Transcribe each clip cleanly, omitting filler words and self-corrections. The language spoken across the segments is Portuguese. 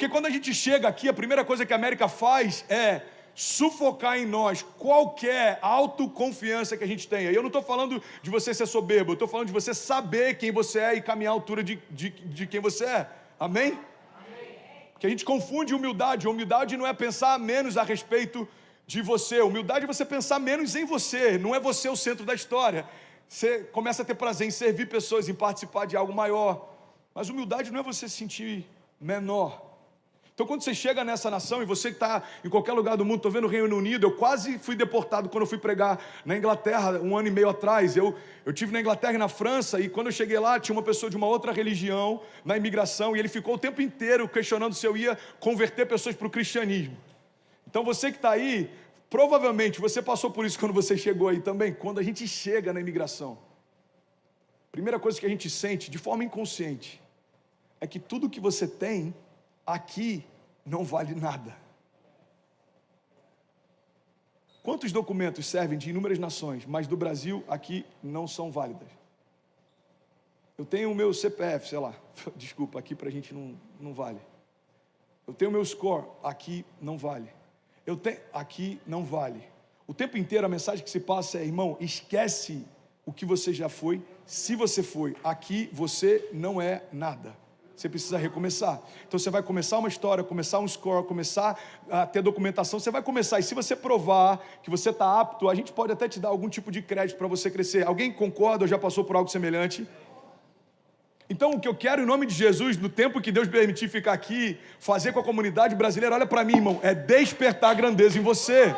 Porque quando a gente chega aqui, a primeira coisa que a América faz é sufocar em nós qualquer autoconfiança que a gente tenha. E eu não estou falando de você ser soberbo, eu estou falando de você saber quem você é e caminhar à altura de quem você é. Amém? Porque a gente confunde humildade. Humildade não é pensar menos a respeito de você. Humildade é você pensar menos em você. Não é você o centro da história. Você começa a ter prazer em servir pessoas, em participar de algo maior. Mas humildade não é você se sentir menor. Então quando você chega nessa nação, e você que está em qualquer lugar do mundo, estou vendo o Reino Unido, eu quase fui deportado quando eu fui pregar na Inglaterra, 1 ano e meio atrás. Eu tive na Inglaterra e na França, e quando eu cheguei lá, tinha uma pessoa de uma outra religião na imigração, e ele ficou o tempo inteiro questionando se eu ia converter pessoas para o cristianismo. Então você que está aí, provavelmente você passou por isso quando você chegou aí também. Quando a gente chega na imigração, a primeira coisa que a gente sente, de forma inconsciente, é que tudo que você tem aqui não vale nada. Quantos documentos servem de inúmeras nações, mas do Brasil aqui não são válidas? Eu tenho o meu CPF, sei lá, desculpa, aqui pra gente não vale. Eu tenho o meu score, aqui não vale. Eu tenho, aqui não vale. O tempo inteiro a mensagem que se passa é: irmão, esquece o que você já foi, se você foi, aqui você não é nada. Você precisa recomeçar. Então você vai começar uma história, começar um score, começar a ter documentação, você vai começar, e se você provar que você está apto, a gente pode até te dar algum tipo de crédito para você crescer. Alguém concorda ou já passou por algo semelhante? Então o que eu quero em nome de Jesus, no tempo que Deus permitir ficar aqui, fazer com a comunidade brasileira, olha para mim, irmão, é despertar a grandeza em você.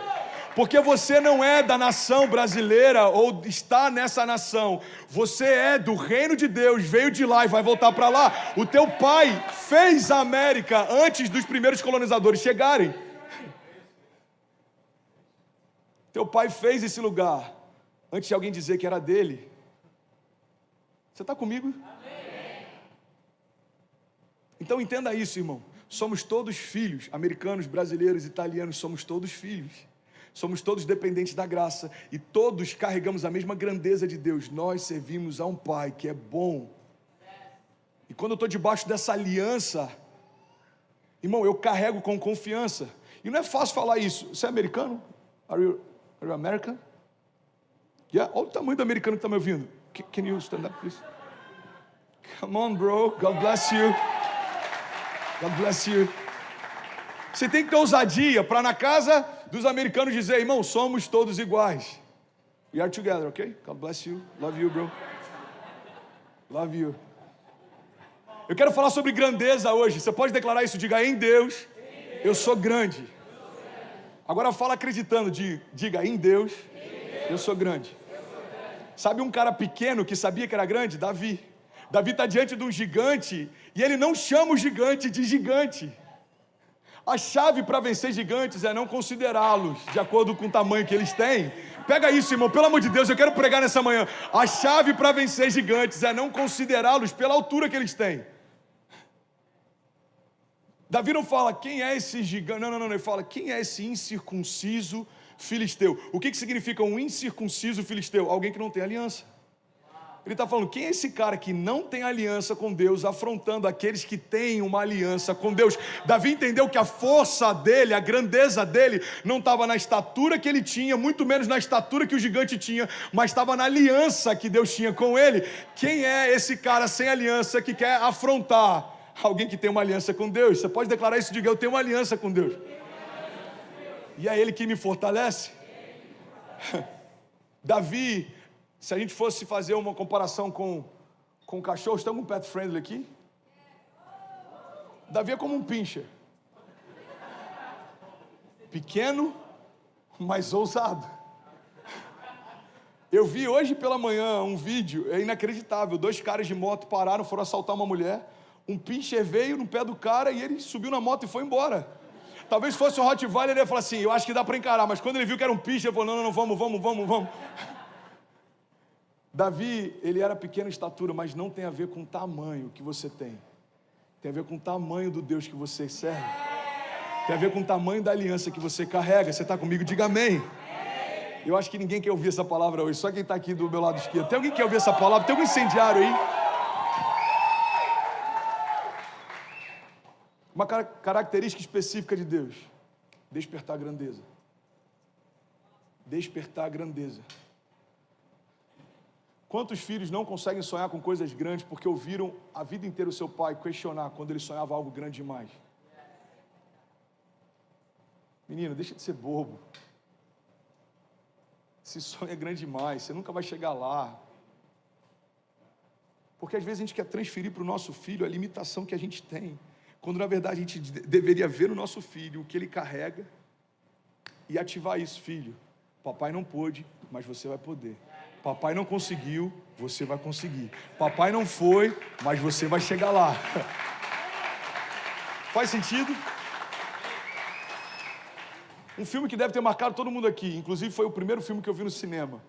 Porque você não é da nação brasileira ou está nessa nação. Você é do reino de Deus, veio de lá e vai voltar para lá. O teu pai fez a América antes dos primeiros colonizadores chegarem. Teu pai fez esse lugar antes de alguém dizer que era dele. Você está comigo? Então entenda isso, irmão. Somos todos filhos, americanos, brasileiros, italianos, somos todos filhos. Somos todos dependentes da graça e todos carregamos a mesma grandeza de Deus. Nós servimos a um Pai que é bom. E quando eu estou debaixo dessa aliança, irmão, eu carrego com confiança. E não é fácil falar isso. Você é americano? Are you American? Yeah? Olha o tamanho do americano que está me ouvindo. Can you stand up, please? Come on, bro. God bless you. God bless you. Você tem que ter ousadia para na casa dos americanos dizer: irmão, somos todos iguais. We are together, ok? God bless you. Love you, bro. Love you. Eu quero falar sobre grandeza hoje. Você pode declarar isso? Diga: em Deus, eu sou grande. Agora fala acreditando. Diga: em Deus, eu sou grande. Sabe um cara pequeno que sabia que era grande? Davi. Davi está diante de um gigante e ele não chama o gigante de gigante. A chave para vencer gigantes é não considerá-los de acordo com o tamanho que eles têm. Pega isso, irmão, pelo amor de Deus, eu quero pregar nessa manhã. A chave para vencer gigantes é não considerá-los pela altura que eles têm. Davi não fala: quem é esse gigante? Não, ele fala: quem é esse incircunciso filisteu? O que significa um incircunciso filisteu? Alguém que não tem aliança. Ele está falando: quem é esse cara que não tem aliança com Deus, afrontando aqueles que têm uma aliança com Deus? Davi entendeu que a força dele, a grandeza dele, não estava na estatura que ele tinha, muito menos na estatura que o gigante tinha, mas estava na aliança que Deus tinha com ele. Quem é esse cara sem aliança que quer afrontar alguém que tem uma aliança com Deus? Você pode declarar isso? Diga: eu tenho uma aliança com Deus. E é Ele que me fortalece. Davi, se a gente fosse fazer uma comparação com cachorros, tem algum pet friendly aqui? Davi é como um pincher. Pequeno, mas ousado. Eu vi hoje pela manhã um vídeo, é inacreditável. 2 caras de moto pararam, foram assaltar uma mulher. Um pincher veio no pé do cara e ele subiu na moto e foi embora. Talvez fosse um Rottweiler, ele ia falar assim: eu acho que dá para encarar. Mas quando ele viu que era um pincher, ele falou: não, vamos. Davi, ele era pequeno em estatura, mas não tem a ver com o tamanho que você tem. Tem a ver com o tamanho do Deus que você serve. Tem a ver com o tamanho da aliança que você carrega. Você está comigo? Diga amém. Eu acho que ninguém quer ouvir essa palavra hoje, só quem está aqui do meu lado esquerdo. Tem alguém que quer ouvir essa palavra? Tem algum incendiário aí? Uma característica específica de Deus: despertar a grandeza. Despertar a grandeza. Quantos filhos não conseguem sonhar com coisas grandes porque ouviram a vida inteira o seu pai questionar quando ele sonhava algo grande demais? Menino, deixa de ser bobo. Esse sonho é grande demais, você nunca vai chegar lá. Porque às vezes a gente quer transferir para o nosso filho a limitação que a gente tem, quando na verdade a gente deveria ver no nosso filho o que ele carrega e ativar isso. Filho, papai não pôde, mas você vai poder. Papai não conseguiu, você vai conseguir. Papai não foi, mas você vai chegar lá. Faz sentido? Um filme que deve ter marcado todo mundo aqui, inclusive foi o primeiro filme que eu vi no cinema.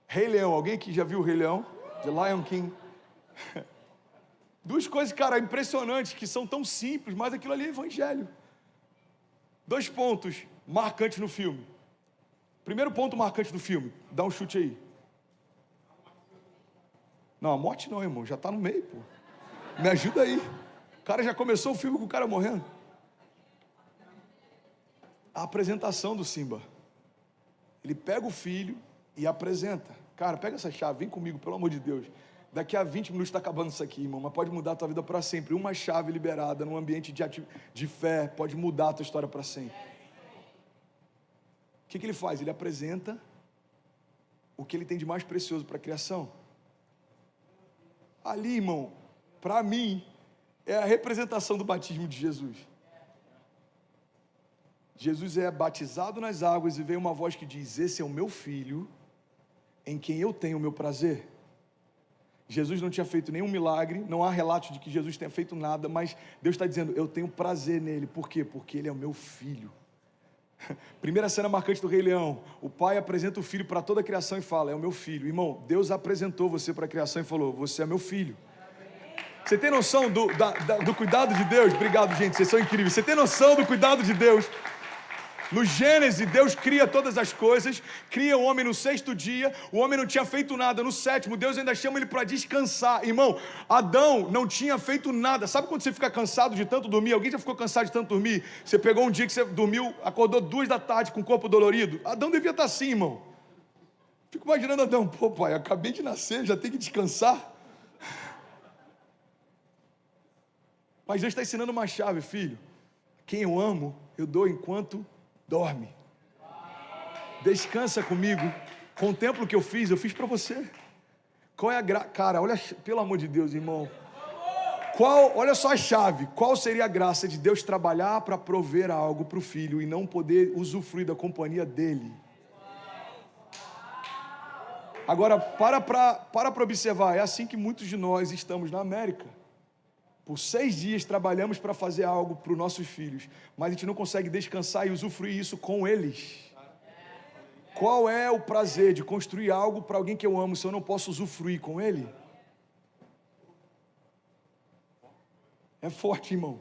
Rei Leão. Alguém aqui já viu o Rei Leão? The Lion King. Duas coisas, cara, impressionantes, que são tão simples, mas aquilo ali é evangelho. 2 pontos marcantes no filme. Primeiro ponto marcante do filme, dá um chute aí. Não, a morte não, irmão, já está no meio, pô. Me ajuda aí. O cara já começou o filme com o cara morrendo. A apresentação do Simba. Ele pega o filho e apresenta. Cara, pega essa chave, vem comigo, pelo amor de Deus. Daqui a 20 minutos está acabando isso aqui, irmão, mas pode mudar a tua vida para sempre. Uma chave liberada num ambiente de fé pode mudar a tua história para sempre. O que ele faz? Ele apresenta o que ele tem de mais precioso para a criação. Ali, irmão, para mim, é a representação do batismo de Jesus. Jesus é batizado nas águas e vem uma voz que diz: esse é o meu filho, em quem eu tenho o meu prazer. Jesus não tinha feito nenhum milagre, não há relato de que Jesus tenha feito nada, mas Deus está dizendo: eu tenho prazer nele. Por quê? Porque ele é o meu filho. Primeira cena marcante do Rei Leão: o pai apresenta o filho para toda a criação e fala: é o meu filho. Irmão, Deus apresentou você para a criação e falou: você é meu filho. Você tem noção do cuidado de Deus? Obrigado, gente, vocês são incríveis. Você tem noção do cuidado de Deus? No Gênesis, Deus cria todas as coisas, cria o homem no 6º dia, o homem não tinha feito nada. No 7º, Deus ainda chama ele para descansar. Irmão, Adão não tinha feito nada. Sabe quando você fica cansado de tanto dormir? Alguém já ficou cansado de tanto dormir? Você pegou um dia que você dormiu, acordou 2 da tarde com o corpo dolorido? Adão devia estar assim, irmão. Fico imaginando Adão: pô, pai, acabei de nascer, já tem que descansar. Mas Deus está ensinando uma chave, filho. Quem eu amo, eu dou enquanto dorme. Descansa comigo. Contempla o que eu fiz para você. Qual é a graça? Cara, olha, pelo amor de Deus, irmão. Olha só a chave. Qual seria a graça de Deus trabalhar para prover algo para o filho e não poder usufruir da companhia dele? Agora, para observar. É assim que muitos de nós estamos na América. Por 6 dias trabalhamos para fazer algo para os nossos filhos, mas a gente não consegue descansar e usufruir isso com eles. Qual é o prazer de construir algo para alguém que eu amo se eu não posso usufruir com ele? É forte, irmão.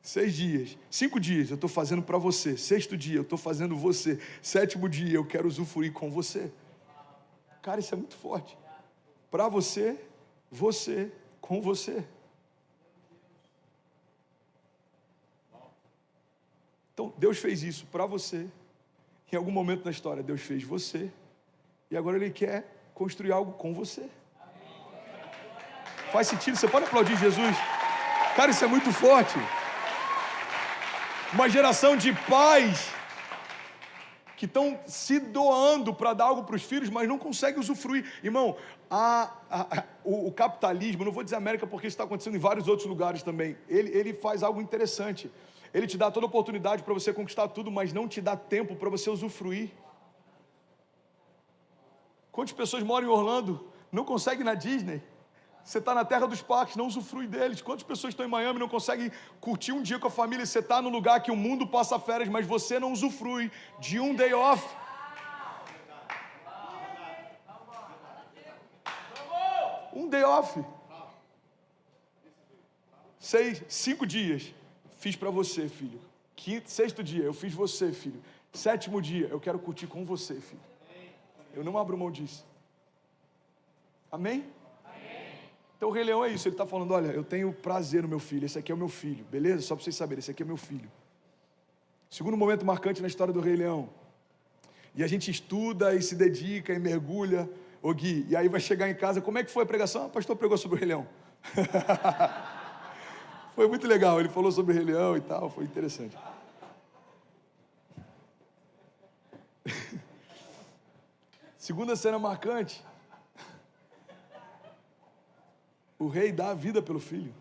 6 dias, 5 dias eu estou fazendo para você. 6º dia eu estou fazendo você. 7º dia eu quero usufruir com você. Cara, isso é muito forte. Para você, com você. Então, Deus fez isso para você. Em algum momento da história, Deus fez você. E agora Ele quer construir algo com você. Faz sentido? Você pode aplaudir Jesus? Cara, isso é muito forte. Uma geração de pais que estão se doando para dar algo para os filhos, mas não conseguem usufruir. Irmão, o capitalismo, não vou dizer América porque isso está acontecendo em vários outros lugares também, ele faz algo interessante. Ele te dá toda a oportunidade para você conquistar tudo, mas não te dá tempo para você usufruir. Quantas pessoas moram em Orlando, não conseguem ir na Disney? Você está na terra dos parques, não usufrui deles. Quantas pessoas estão em Miami e não conseguem curtir um dia com a família? Você está no lugar que o mundo passa férias, mas você não usufrui de um day off. Um day off. 5 dias, fiz para você, filho. 6º dia, eu fiz você, filho. 7º dia, eu quero curtir com você, filho. Eu não abro mão disso. Amém? Então o Rei Leão é isso, ele está falando, olha, eu tenho prazer no meu filho, esse aqui é o meu filho, beleza? Só para vocês saberem, esse aqui é meu filho. Segundo momento marcante na história do Rei Leão. E a gente estuda e se dedica e mergulha, ô Gui, e aí vai chegar em casa, como é que foi a pregação? O pastor pregou sobre o Rei Leão. Foi muito legal, ele falou sobre o Rei Leão e tal, foi interessante. Segunda cena marcante. O rei dá a vida pelo filho.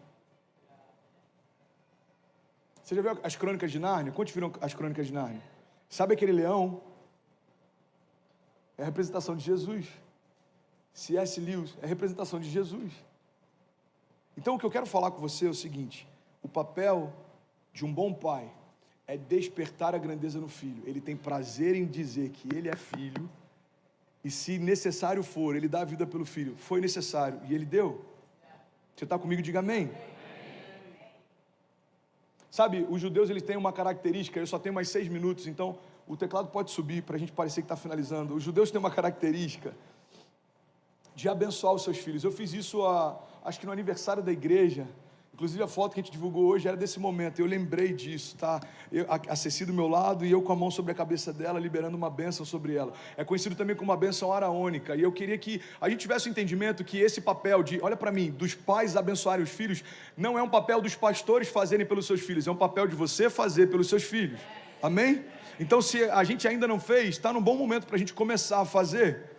Você já viu as Crônicas de Nárnia? Quantos viram as Crônicas de Nárnia? Sabe aquele leão? É a representação de Jesus. C.S. Lewis é a representação de Jesus. Então o que eu quero falar com você é o seguinte: o papel de um bom pai é despertar a grandeza no filho. Ele tem prazer em dizer que ele é filho, e se necessário for, ele dá a vida pelo filho. Foi necessário, e ele deu. Você está comigo? Diga amém. Sabe, os judeus eles têm uma característica, eu só tenho mais 6 minutos, então o teclado pode subir para a gente parecer que está finalizando. Os judeus têm uma característica de abençoar os seus filhos. Eu fiz isso, acho que no aniversário da igreja. Inclusive a foto que a gente divulgou hoje era desse momento, eu lembrei disso, tá? A Ceci do meu lado e eu com a mão sobre a cabeça dela, liberando uma bênção sobre ela. É conhecido também como uma bênção araônica, e eu queria que a gente tivesse o entendimento que esse papel de, olha para mim, dos pais abençoarem os filhos, não é um papel dos pastores fazerem pelos seus filhos, é um papel de você fazer pelos seus filhos, amém? Então se a gente ainda não fez, está num bom momento para a gente começar a fazer.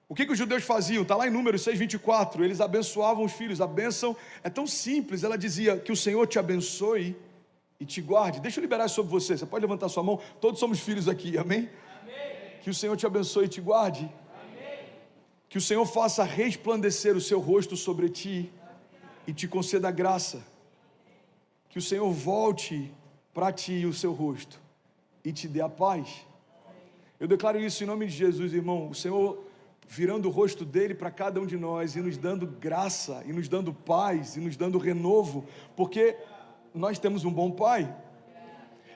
O que os judeus faziam? Está lá em Números 6:24, eles abençoavam os filhos. A bênção é tão simples, ela dizia que o Senhor te abençoe e te guarde. Deixa eu liberar isso sobre você, você pode levantar sua mão, todos somos filhos aqui, amém? Amém. Que o Senhor te abençoe e te guarde. Amém. Que o Senhor faça resplandecer o seu rosto sobre ti e te conceda graça. Que o Senhor volte para ti o seu rosto e te dê a paz. Eu declaro isso em nome de Jesus, irmão. O Senhor virando o rosto dele para cada um de nós e nos dando graça, e nos dando paz, e nos dando renovo, porque nós temos um bom pai.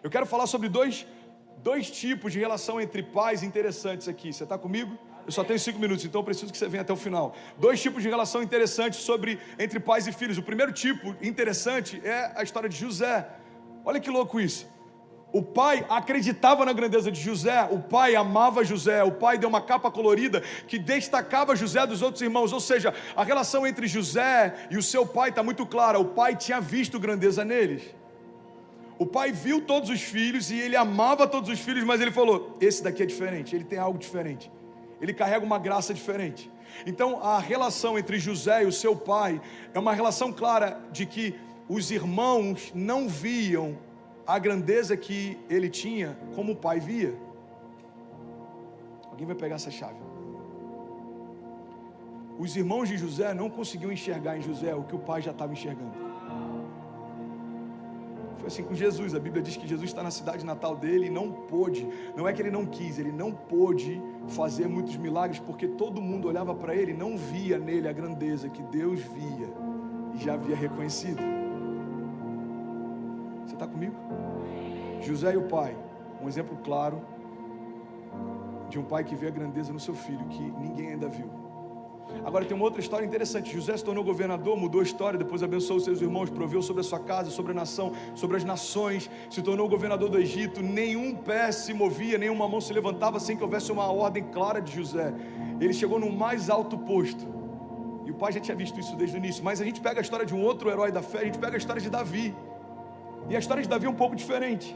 Eu quero falar sobre dois tipos de relação entre pais interessantes aqui. Você está comigo? Eu só tenho 5 minutos, então eu preciso que você venha até o final. 2 tipos de relação interessantes entre pais e filhos. O primeiro tipo interessante é a história de José. Olha que louco isso. O pai acreditava na grandeza de José, o pai amava José, o pai deu uma capa colorida que destacava José dos outros irmãos, ou seja, a relação entre José e o seu pai está muito clara, o pai tinha visto grandeza neles. O pai viu todos os filhos e ele amava todos os filhos, mas ele falou, esse daqui é diferente, ele tem algo diferente, ele carrega uma graça diferente. Então a relação entre José e o seu pai é uma relação clara de que os irmãos não viam a grandeza que ele tinha, como o pai via. Alguém vai pegar essa chave. Os irmãos de José não conseguiam enxergar em José o que o pai já estava enxergando. Foi assim com Jesus. A Bíblia diz que Jesus está na cidade natal dele e não pôde, não é que ele não quis, ele não pôde fazer muitos milagres, porque todo mundo olhava para ele e não via nele a grandeza que Deus via e já havia reconhecido. Você está comigo? José e o pai, um exemplo claro de um pai que vê a grandeza no seu filho, que ninguém ainda viu. Agora tem uma outra história interessante. José se tornou governador, mudou a história, depois abençoou seus irmãos, proveu sobre a sua casa, sobre a nação, sobre as nações, se tornou governador do Egito. Nenhum pé se movia, nenhuma mão se levantava sem que houvesse uma ordem clara de José. Ele chegou no mais alto posto, e o pai já tinha visto isso desde o início. Mas a gente pega a história de um outro herói da fé, a gente pega a história de Davi, e a história de Davi é um pouco diferente.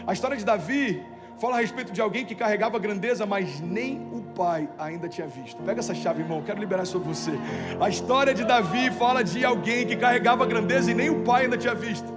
A história de Davi fala a respeito de alguém que carregava grandeza, mas nem o pai ainda tinha visto. Pega essa chave, irmão, quero liberar sobre você. A história de Davi fala de alguém que carregava grandeza e nem o pai ainda tinha visto.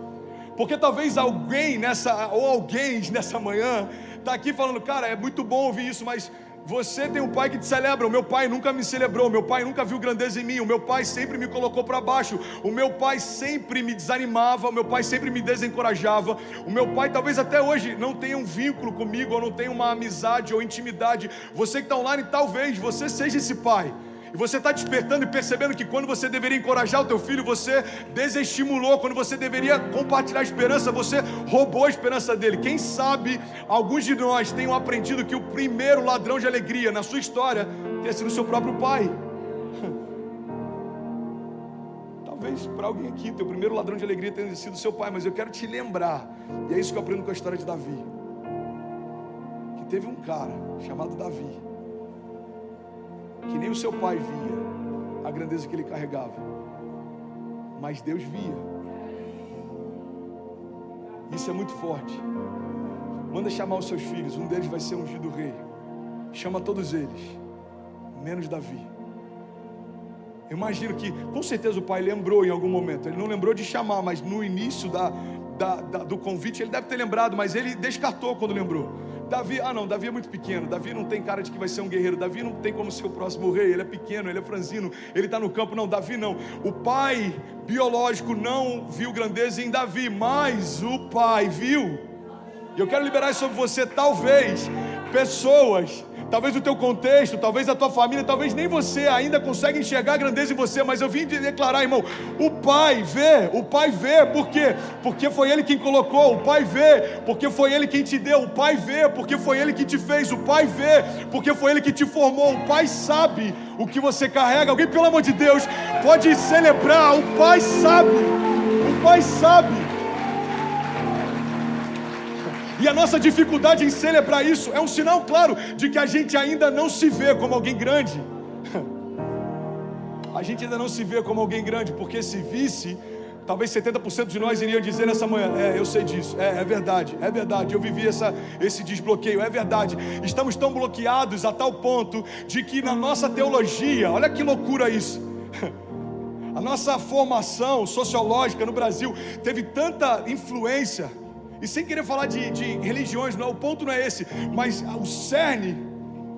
Porque talvez alguém nessa manhã está aqui falando, cara, é muito bom ouvir isso, mas você tem um pai que te celebra. O meu pai nunca me celebrou, o meu pai nunca viu grandeza em mim, o meu pai sempre me colocou para baixo, o meu pai sempre me desanimava, o meu pai sempre me desencorajava, o meu pai talvez até hoje não tenha um vínculo comigo, ou não tenha uma amizade ou intimidade. Você que está online, talvez você seja esse pai, e você está despertando e percebendo que quando você deveria encorajar o teu filho, você desestimulou. Quando você deveria compartilhar a esperança, você roubou a esperança dele. Quem sabe alguns de nós tenham aprendido que o primeiro ladrão de alegria na sua história tenha sido o seu próprio pai. talvez para alguém aqui, teu primeiro ladrão de alegria tenha sido seu pai, mas eu quero te lembrar, e é isso que eu aprendo com a história de Davi, que teve um cara chamado Davi, que nem o seu pai via a grandeza que ele carregava, mas Deus via. Isso é muito forte. Manda chamar os seus filhos, um deles vai ser ungido rei. Chama todos eles, menos Davi. Eu imagino que, com certeza o pai lembrou em algum momento. Ele não lembrou de chamar, mas no início do convite ele deve ter lembrado, mas ele descartou quando lembrou. Davi, Davi é muito pequeno, Davi não tem cara de que vai ser um guerreiro, Davi não tem como ser o próximo rei, ele é pequeno, ele é franzino, ele está no campo. Não, Davi não. O pai biológico não viu grandeza em Davi, mas o pai viu. E eu quero liberar isso sobre você. Talvez pessoas, talvez o teu contexto, talvez a tua família, talvez nem você ainda consegue enxergar a grandeza em você, mas eu vim te declarar, irmão, o pai vê, por quê? Porque foi ele quem colocou. O pai vê, porque foi ele quem te deu. O pai vê, porque foi ele que te fez. O pai vê, porque foi ele que te formou. O pai sabe o que você carrega. Alguém, pelo amor de Deus, pode celebrar. O pai sabe, o pai sabe. E a nossa dificuldade em celebrar isso é um sinal claro de que a gente ainda não se vê como alguém grande. A gente ainda não se vê como alguém grande, porque se visse, talvez 70% de nós iriam dizer nessa manhã: eu sei disso, é verdade, eu vivi esse desbloqueio, é verdade. Estamos tão bloqueados a tal ponto de que na nossa teologia, olha que loucura isso, a nossa formação sociológica no Brasil teve tanta influência. E sem querer falar de religiões, o ponto não é esse, mas o cerne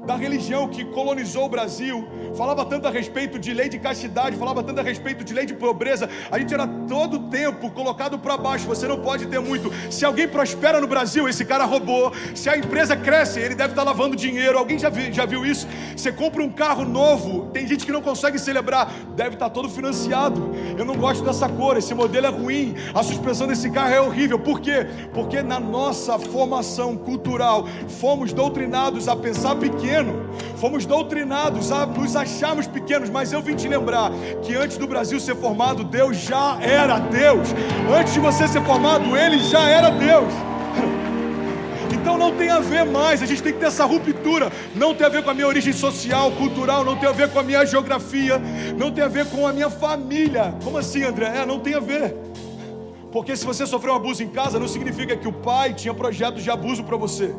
da religião que colonizou o Brasil falava tanto a respeito de lei de castidade, falava tanto a respeito de lei de pobreza. A gente era todo o tempo colocado para baixo. Você não pode ter muito. Se alguém prospera no Brasil, esse cara roubou. Se a empresa cresce, ele deve estar lavando dinheiro. Alguém já viu isso? Você compra um carro novo, tem gente que não consegue celebrar, deve estar todo financiado. Eu não gosto dessa cor, esse modelo é ruim, a suspensão desse carro é horrível. Por quê? Porque na nossa formação cultural fomos doutrinados a pensar pequeno, fomos doutrinados a nos acharmos pequenos. Mas eu vim te lembrar que antes do Brasil ser formado, Deus já era Deus. Antes de você ser formado, Ele já era Deus. Então não tem a ver mais, a gente tem que ter essa ruptura. Não tem a ver com a minha origem social, cultural, não tem a ver com a minha geografia, não tem a ver com a minha família. Como assim, André? Não tem a ver. Porque se você sofreu um abuso em casa, não significa que o pai tinha projetos de abuso para você.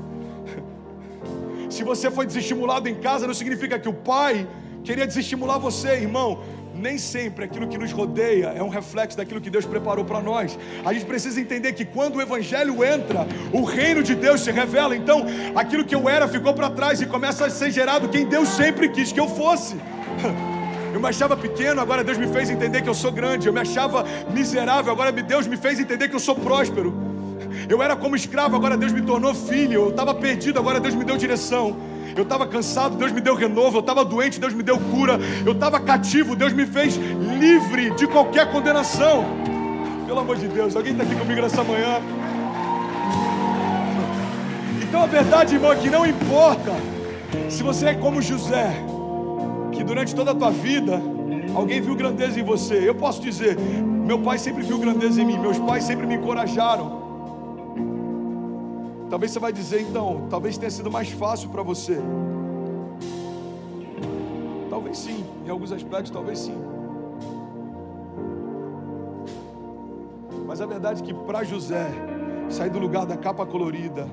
Se você foi desestimulado em casa, não significa que o pai queria desestimular você, irmão. Nem sempre aquilo que nos rodeia é um reflexo daquilo que Deus preparou para nós. A gente precisa entender que quando o Evangelho entra, o reino de Deus se revela. Então, aquilo que eu era ficou para trás e começa a ser gerado quem Deus sempre quis que eu fosse. Eu me achava pequeno, agora Deus me fez entender que eu sou grande. Eu me achava miserável, agora Deus me fez entender que eu sou próspero. Eu era como escravo, agora Deus me tornou filho. Eu estava perdido, agora Deus me deu direção. Eu estava cansado, Deus me deu renovo. Eu estava doente, Deus me deu cura. Eu estava cativo, Deus me fez livre de qualquer condenação. Pelo amor de Deus, alguém está aqui comigo nessa manhã? Então a verdade, irmão, é que não importa se você é como José, que durante toda a tua vida alguém viu grandeza em você. Eu posso dizer, meu pai sempre viu grandeza em mim, meus pais sempre me encorajaram. Talvez você vai dizer, então, talvez tenha sido mais fácil para você. Talvez sim, em alguns aspectos talvez sim. Mas a verdade é que para José sair do lugar da capa colorida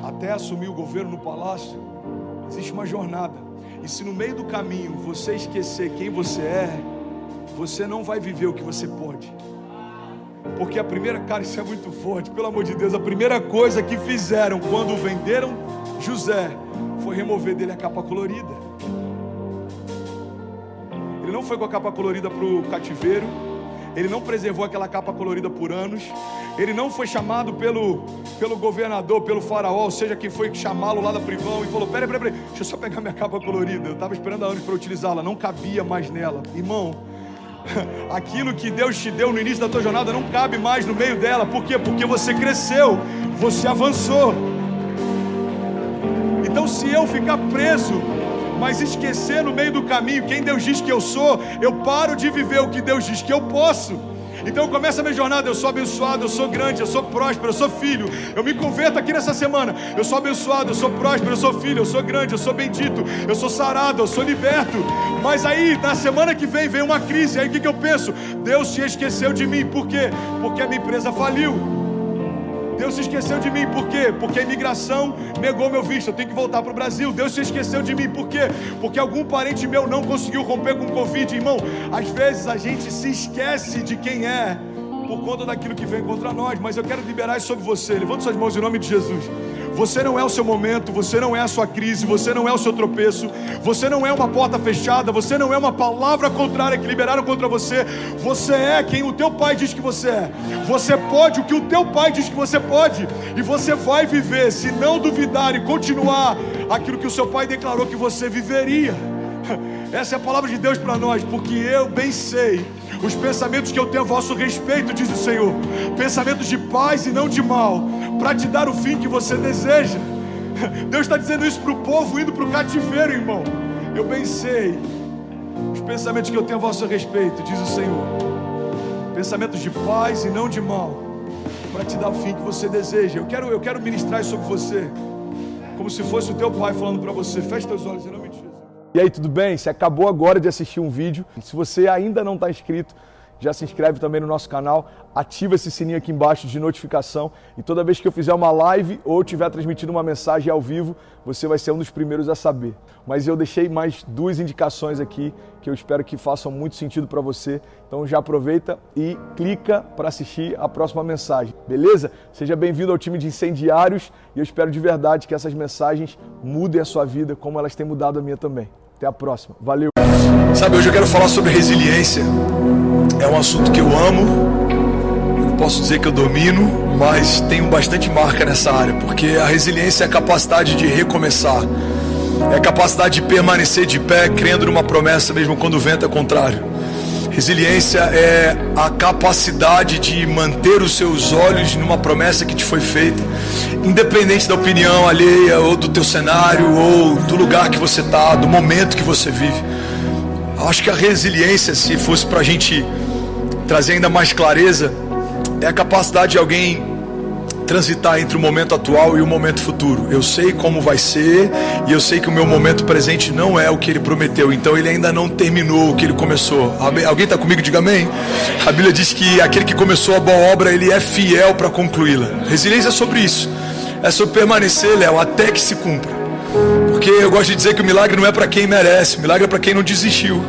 até assumir o governo no palácio, existe uma jornada. E se no meio do caminho você esquecer quem você é, você não vai viver o que você pode. Porque a primeira, cara, isso é muito forte, pelo amor de Deus, a primeira coisa que fizeram quando venderam José foi remover dele a capa colorida. Ele não foi com a capa colorida para o cativeiro, ele não preservou aquela capa colorida por anos, ele não foi chamado pelo governador, pelo faraó, ou seja, quem foi chamá-lo lá da prisão e falou: peraí, deixa eu só pegar minha capa colorida, eu estava esperando há anos para utilizá-la, não cabia mais nela. Irmão, aquilo que Deus te deu no início da tua jornada não cabe mais no meio dela. Por quê? Porque você cresceu, você avançou. Então se eu ficar preso, mas esquecer no meio do caminho quem Deus diz que eu sou, eu paro de viver o que Deus diz que eu posso. Então começa a minha jornada, eu sou abençoado, eu sou grande, eu sou próspero, eu sou filho. Eu me converto aqui nessa semana, eu sou abençoado, eu sou próspero, eu sou filho, eu sou grande, eu sou bendito, eu sou sarado, eu sou liberto. Mas aí, na semana que vem uma crise, aí o que eu penso? Deus se esqueceu de mim, por quê? Porque a minha empresa faliu. Deus se esqueceu de mim, por quê? Porque a imigração negou meu visto, eu tenho que voltar para o Brasil. Deus se esqueceu de mim, por quê? Porque algum parente meu não conseguiu romper com o Covid. Irmão, às vezes a gente se esquece de quem é por conta daquilo que vem contra nós. Mas eu quero liberar isso sobre você. Levanta suas mãos em nome de Jesus. Você não é o seu momento, você não é a sua crise, você não é o seu tropeço, você não é uma porta fechada, você não é uma palavra contrária que liberaram contra você. Você é quem o teu pai diz que você é. Você pode o que o teu pai diz que você pode, e você vai viver, se não duvidar e continuar aquilo que o seu pai declarou que você viveria. Essa é a palavra de Deus para nós, porque eu bem sei os pensamentos que eu tenho a vosso respeito, diz o Senhor, pensamentos de paz e não de mal, para te dar o fim que você deseja. Deus está dizendo isso para o povo indo para o cativeiro, irmão. Eu bem sei os pensamentos que eu tenho a vosso respeito, diz o Senhor, pensamentos de paz e não de mal, para te dar o fim que você deseja. Eu quero ministrar isso sobre você, como se fosse o teu pai falando para você. Feche teus olhos em nome de Jesus. E aí, tudo bem? Você acabou agora de assistir um vídeo. Se você ainda não está inscrito, já se inscreve também no nosso canal, ativa esse sininho aqui embaixo de notificação, e toda vez que eu fizer uma live ou estiver transmitindo uma mensagem ao vivo, você vai ser um dos primeiros a saber. Mas eu deixei mais 2 indicações aqui que eu espero que façam muito sentido para você. Então já aproveita e clica para assistir a próxima mensagem, beleza? Seja bem-vindo ao time de incendiários, e eu espero de verdade que essas mensagens mudem a sua vida como elas têm mudado a minha também. Até a próxima. Valeu! Sabe, hoje eu quero falar sobre resiliência. É um assunto que eu amo. Eu não posso dizer que eu domino, mas tenho bastante marca nessa área, porque a resiliência é a capacidade de recomeçar. É a capacidade de permanecer de pé, crendo numa promessa mesmo quando o vento é contrário. Resiliência é a capacidade de manter os seus olhos numa promessa que te foi feita, independente da opinião alheia, ou do teu cenário, ou do lugar que você está, do momento que você vive. Acho que a resiliência, se fosse para a gente trazer ainda mais clareza, é a capacidade de alguém transitar entre o momento atual e o momento futuro. Eu sei como vai ser, e eu sei que o meu momento presente não é o que ele prometeu, então ele ainda não terminou o que ele começou. Alguém está comigo? Diga amém. A Bíblia diz que aquele que começou a boa obra, ele é fiel para concluí-la. Resiliência é sobre isso, é sobre permanecer, Léo, até que se cumpra. Porque eu gosto de dizer que o milagre não é para quem merece, o milagre é para quem não desistiu.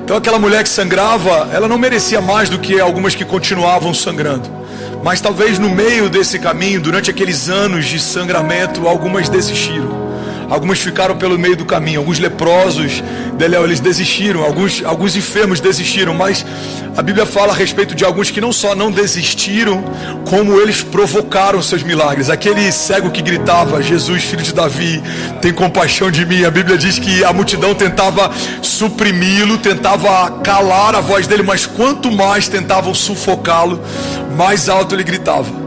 Então aquela mulher que sangrava, ela não merecia mais do que algumas que continuavam sangrando. Mas talvez no meio desse caminho, durante aqueles anos de sangramento, algumas desistiram. Algumas ficaram pelo meio do caminho. Alguns leprosos, eles desistiram. Alguns enfermos desistiram. Mas a Bíblia fala a respeito de alguns que não só não desistiram, como eles provocaram seus milagres. Aquele cego que gritava: Jesus, filho de Davi, tem compaixão de mim. A Bíblia diz que a multidão tentava suprimi-lo, tentava calar a voz dele, mas quanto mais tentavam sufocá-lo, mais alto ele gritava.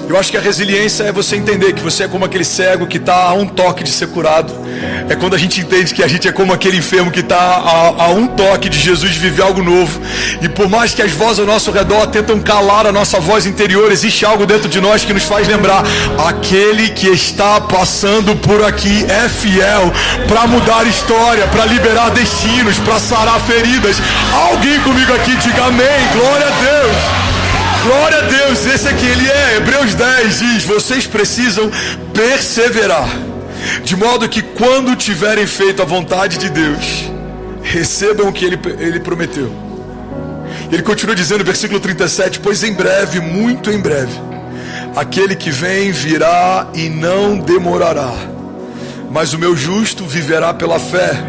Eu acho que a resiliência é você entender que você é como aquele cego que está a um toque de ser curado. É quando a gente entende que a gente é como aquele enfermo que está a um toque de Jesus viver algo novo. E por mais que as vozes ao nosso redor tentam calar a nossa voz interior, existe algo dentro de nós que nos faz lembrar: aquele que está passando por aqui é fiel para mudar história, para liberar destinos, para sarar feridas. Alguém comigo aqui diga amém, glória a Deus. Glória a Deus, esse aqui ele é. Hebreus 10 diz: vocês precisam perseverar, de modo que quando tiverem feito a vontade de Deus, recebam o que ele prometeu. Ele continua dizendo no versículo 37, pois em breve, muito em breve, aquele que vem virá e não demorará, mas o meu justo viverá pela fé,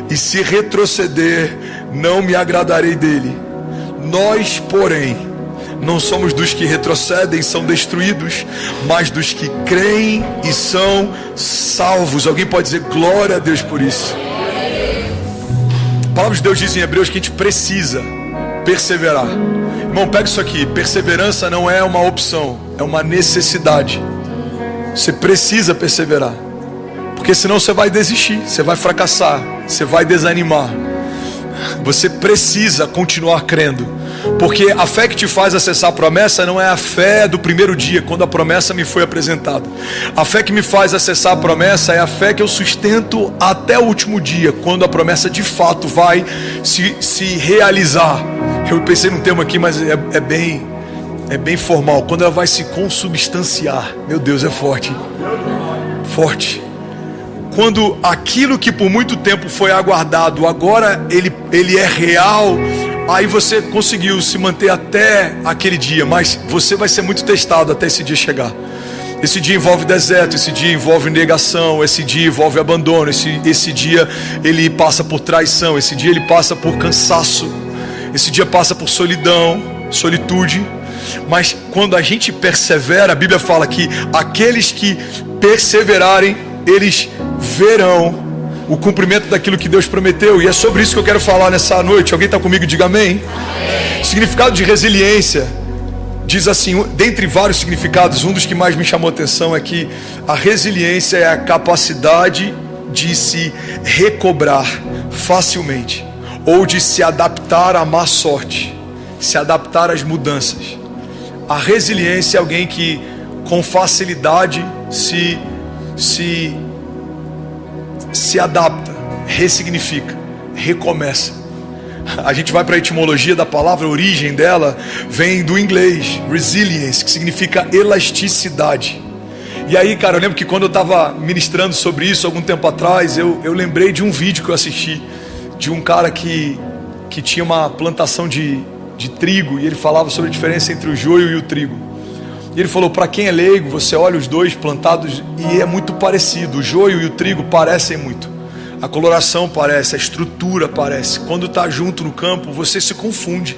e se retroceder, não me agradarei dele. Nós, porém, não somos dos que retrocedem, são destruídos, mas dos que creem e são salvos. Alguém pode dizer glória a Deus por isso? A palavra de Deus diz em Hebreus que a gente precisa perseverar. Irmão, pega isso aqui: perseverança não é uma opção, é uma necessidade. Você precisa perseverar, porque senão você vai desistir, você vai fracassar, você vai desanimar. Você precisa continuar crendo, Porque a fé que te faz acessar a promessa não é a fé do primeiro dia, quando a promessa me foi apresentada. A fé que me faz acessar a promessa é a fé que eu sustento até o último dia, quando a promessa de fato vai se realizar. Eu pensei num termo aqui, mas é bem formal. Quando ela vai se consubstanciar. Meu Deus, é forte. Forte. Quando aquilo que por muito tempo foi aguardado, agora ele é real. Aí você conseguiu se manter até aquele dia, mas você vai ser muito testado até esse dia chegar. Esse dia envolve deserto, esse dia envolve negação, esse dia envolve abandono, esse dia ele passa por traição, esse dia ele passa por cansaço, esse dia passa por solidão, solitude. Mas quando a gente persevera, a Bíblia fala que aqueles que perseverarem, eles verão o cumprimento daquilo que Deus prometeu. E é sobre isso que eu quero falar nessa noite. Alguém está comigo? Diga amém. Amém. Significado de resiliência diz assim, dentre vários significados, um dos que mais me chamou a atenção é que a resiliência é a capacidade de se recobrar facilmente, ou de se adaptar à má sorte, se adaptar às mudanças. A resiliência é alguém que com facilidade se adapta, ressignifica, recomeça. A gente vai para a etimologia da palavra, a origem dela vem do inglês, resilience, que significa elasticidade. E aí, cara, eu lembro que quando eu estava ministrando sobre isso algum tempo atrás, eu lembrei de um vídeo que eu assisti, de um cara que tinha uma plantação de trigo, e ele falava sobre a diferença entre o joio e o trigo. E ele falou, para quem é leigo, você olha os dois plantados e é muito parecido. O joio e o trigo parecem muito. A coloração parece, a estrutura parece. Quando está junto no campo, você se confunde.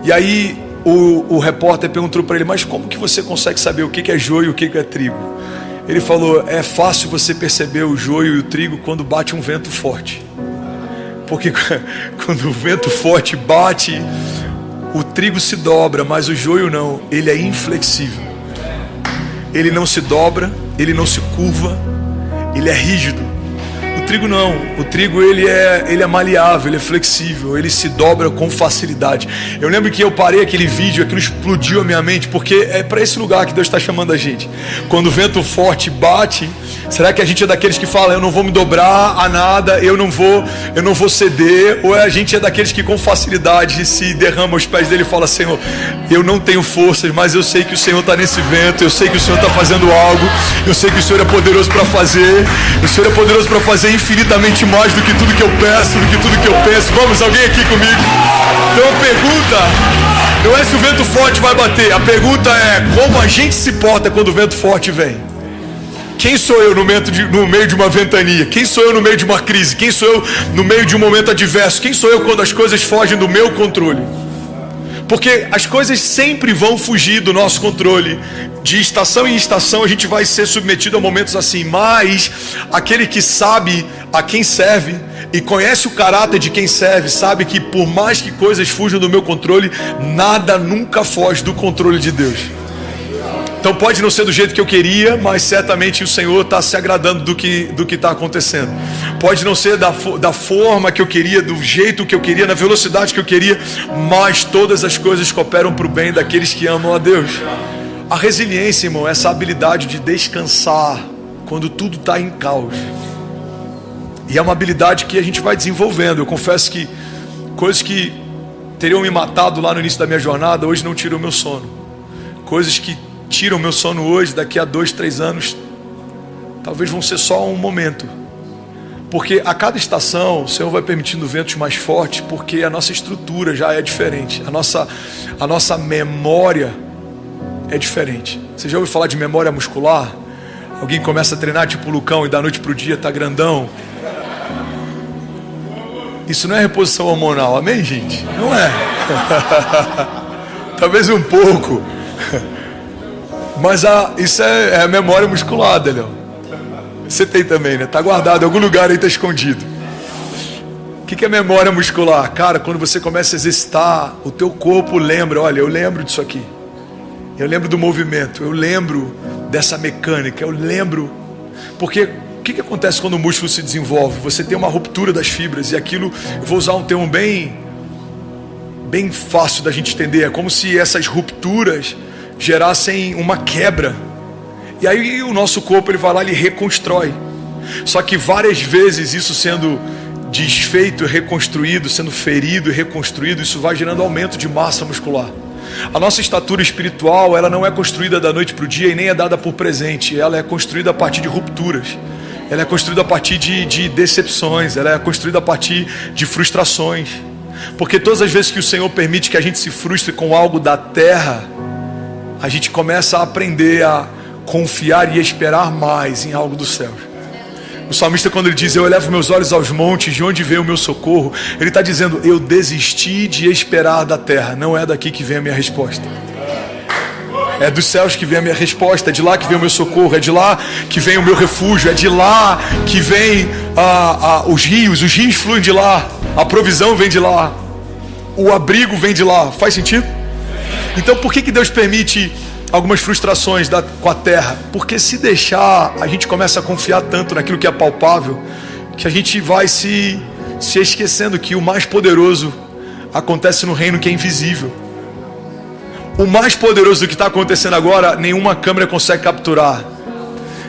E aí o repórter perguntou para ele, mas como que você consegue saber o que é joio e o que é trigo? Ele falou, é fácil você perceber o joio e o trigo quando bate um vento forte. Porque quando o vento forte bate, o trigo se dobra, mas o joio não, ele é inflexível. Ele não se dobra, ele não se curva, ele é rígido. O trigo não, o trigo ele é maleável, ele é flexível, ele se dobra com facilidade. Eu lembro que eu parei aquele vídeo, aquilo explodiu a minha mente, porque é para esse lugar que Deus está chamando a gente. Quando o vento forte bate, será que a gente é daqueles que fala, eu não vou me dobrar a nada, eu não vou ceder, ou a gente é daqueles que com facilidade se derrama aos pés dele e fala, Senhor, eu não tenho forças, mas eu sei que o Senhor está nesse vento, eu sei que o Senhor está fazendo algo, eu sei que o Senhor é poderoso para fazer, o Senhor é poderoso para fazer infinitamente mais do que tudo que eu peço, do que tudo que eu penso. Vamos, alguém aqui comigo? Então a pergunta não é se o vento forte vai bater, a pergunta é como a gente se porta quando o vento forte vem. Quem sou eu no meio de uma ventania? Quem sou eu no meio de uma crise? Quem sou eu no meio de um momento adverso? Quem sou eu quando as coisas fogem do meu controle? Porque as coisas sempre vão fugir do nosso controle. De estação em estação a gente vai ser submetido a momentos assim. Mas aquele que sabe a quem serve e conhece o caráter de quem serve, sabe que por mais que coisas fujam do meu controle, nada nunca foge do controle de Deus. Então pode não ser do jeito que eu queria, mas certamente o Senhor está se agradando do que está acontecendo. Pode não ser da forma que eu queria, do jeito que eu queria, na velocidade que eu queria, mas todas as coisas cooperam para o bem daqueles que amam a Deus. A resiliência, irmão, é essa habilidade de descansar quando tudo está em caos. E é uma habilidade que a gente vai desenvolvendo. Eu confesso que coisas que teriam me matado lá no início da minha jornada, hoje não tiram o meu sono. Coisas que tiram meu sono hoje, daqui a 2, 3 anos, talvez vão ser só um momento. Porque a cada estação o Senhor vai permitindo ventos mais fortes, porque a nossa estrutura já é diferente, a nossa memória é diferente. Você já ouviu falar de memória muscular? Alguém começa a treinar tipo o Lucão e da noite para o dia está grandão. Isso não é reposição hormonal, amém, gente? Não é. Talvez um pouco. Mas isso é a memória muscular, Daniel. Você tem também, né? Está guardado, em algum lugar aí está escondido. O que é memória muscular? Cara, quando você começa a exercitar, o teu corpo lembra, olha, eu lembro disso aqui. Eu lembro do movimento, eu lembro dessa mecânica, eu lembro. Porque o que acontece quando o músculo se desenvolve? Você tem uma ruptura das fibras e aquilo, eu vou usar um termo bem bem fácil da gente entender. É como se essas rupturas gerassem uma quebra. E aí o nosso corpo, ele vai lá e ele reconstrói. Só que várias vezes isso sendo desfeito e reconstruído, sendo ferido e reconstruído, isso vai gerando aumento de massa muscular. A nossa estatura espiritual, ela não é construída da noite para o dia e nem é dada por presente. Ela é construída a partir de rupturas. Ela é construída a partir de decepções. Ela é construída a partir de frustrações. Porque todas as vezes que o Senhor permite que a gente se frustre com algo da terra, a gente começa a aprender a confiar e esperar mais em algo do céu. O salmista, quando ele diz, eu elevo meus olhos aos montes, de onde vem o meu socorro, ele está dizendo, eu desisti de esperar da terra, não é daqui que vem a minha resposta. É dos céus que vem a minha resposta, é de lá que vem o meu socorro, é de lá que vem o meu refúgio, é de lá que vem os rios fluem de lá, a provisão vem de lá, o abrigo vem de lá. Faz sentido? Então por que Deus permite algumas frustrações com a terra? Porque se deixar, a gente começa a confiar tanto naquilo que é palpável, que a gente vai se esquecendo que o mais poderoso acontece no reino que é invisível. O mais poderoso do que está acontecendo agora, nenhuma câmera consegue capturar.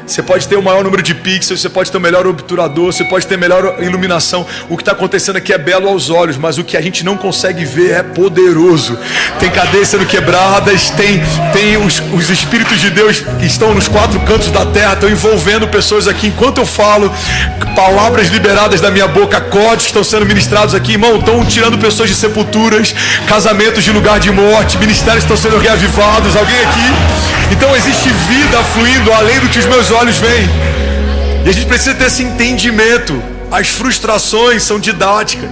Você pode ter o maior número de pixels, você pode ter o melhor obturador, você pode ter melhor iluminação. O que está acontecendo aqui é belo aos olhos, mas o que a gente não consegue ver é poderoso. Tem cadeias sendo quebradas, tem os Espíritos de Deus que estão nos 4 cantos da terra, estão envolvendo pessoas aqui. Enquanto eu falo, palavras liberadas da minha boca, códigos estão sendo ministrados aqui, irmão, estão tirando pessoas de sepulturas, casamentos de lugar de morte, ministérios estão sendo reavivados. Alguém aqui? Então existe vida fluindo além do que os meus olhos veem. E a gente precisa ter esse entendimento. As frustrações são didáticas.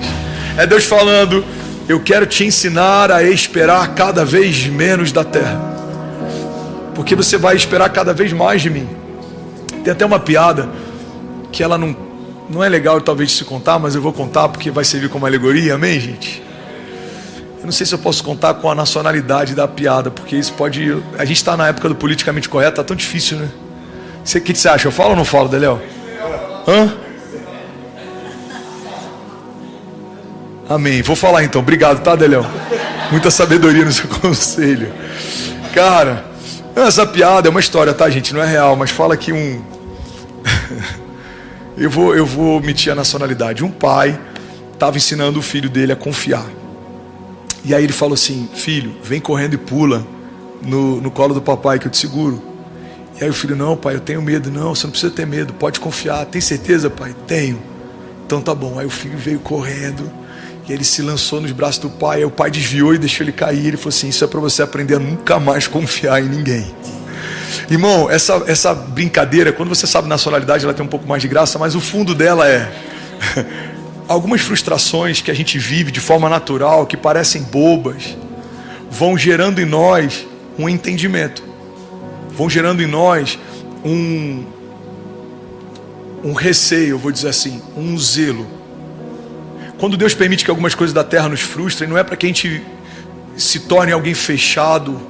É Deus falando, eu quero te ensinar a esperar cada vez menos da terra, porque você vai esperar cada vez mais de mim. Tem até uma piada que ela não é legal talvez de se contar, mas eu vou contar porque vai servir como alegoria, amém, gente? Eu não sei se eu posso contar com a nacionalidade da piada, porque isso pode... A gente está na época do politicamente correto, tá tão difícil, né? O que você acha? Eu falo ou não falo, Deléo? Hã? Amém. Vou falar então. Obrigado, tá, Deléo? Muita sabedoria no seu conselho. Cara, essa piada é uma história, tá, gente? Não é real, mas fala aqui eu vou omitir a nacionalidade. Um pai estava ensinando o filho dele a confiar. E aí ele falou assim, filho, vem correndo e pula no colo do papai que eu te seguro. E aí o filho, não pai, eu tenho medo. Não, você não precisa ter medo, pode confiar. Tem certeza, pai? Tenho. Então tá bom. Aí o filho veio correndo e ele se lançou nos braços do pai. Aí o pai desviou e deixou ele cair. Ele falou assim, isso é para você aprender a nunca mais confiar em ninguém. Irmão, essa brincadeira, quando você sabe nacionalidade, ela tem um pouco mais de graça, mas o fundo dela é algumas frustrações que a gente vive de forma natural, que parecem bobas, vão gerando em nós um entendimento, vão gerando em nós um receio, eu vou dizer assim, um zelo. Quando Deus permite que algumas coisas da terra nos frustrem, não é para que a gente se torne alguém fechado,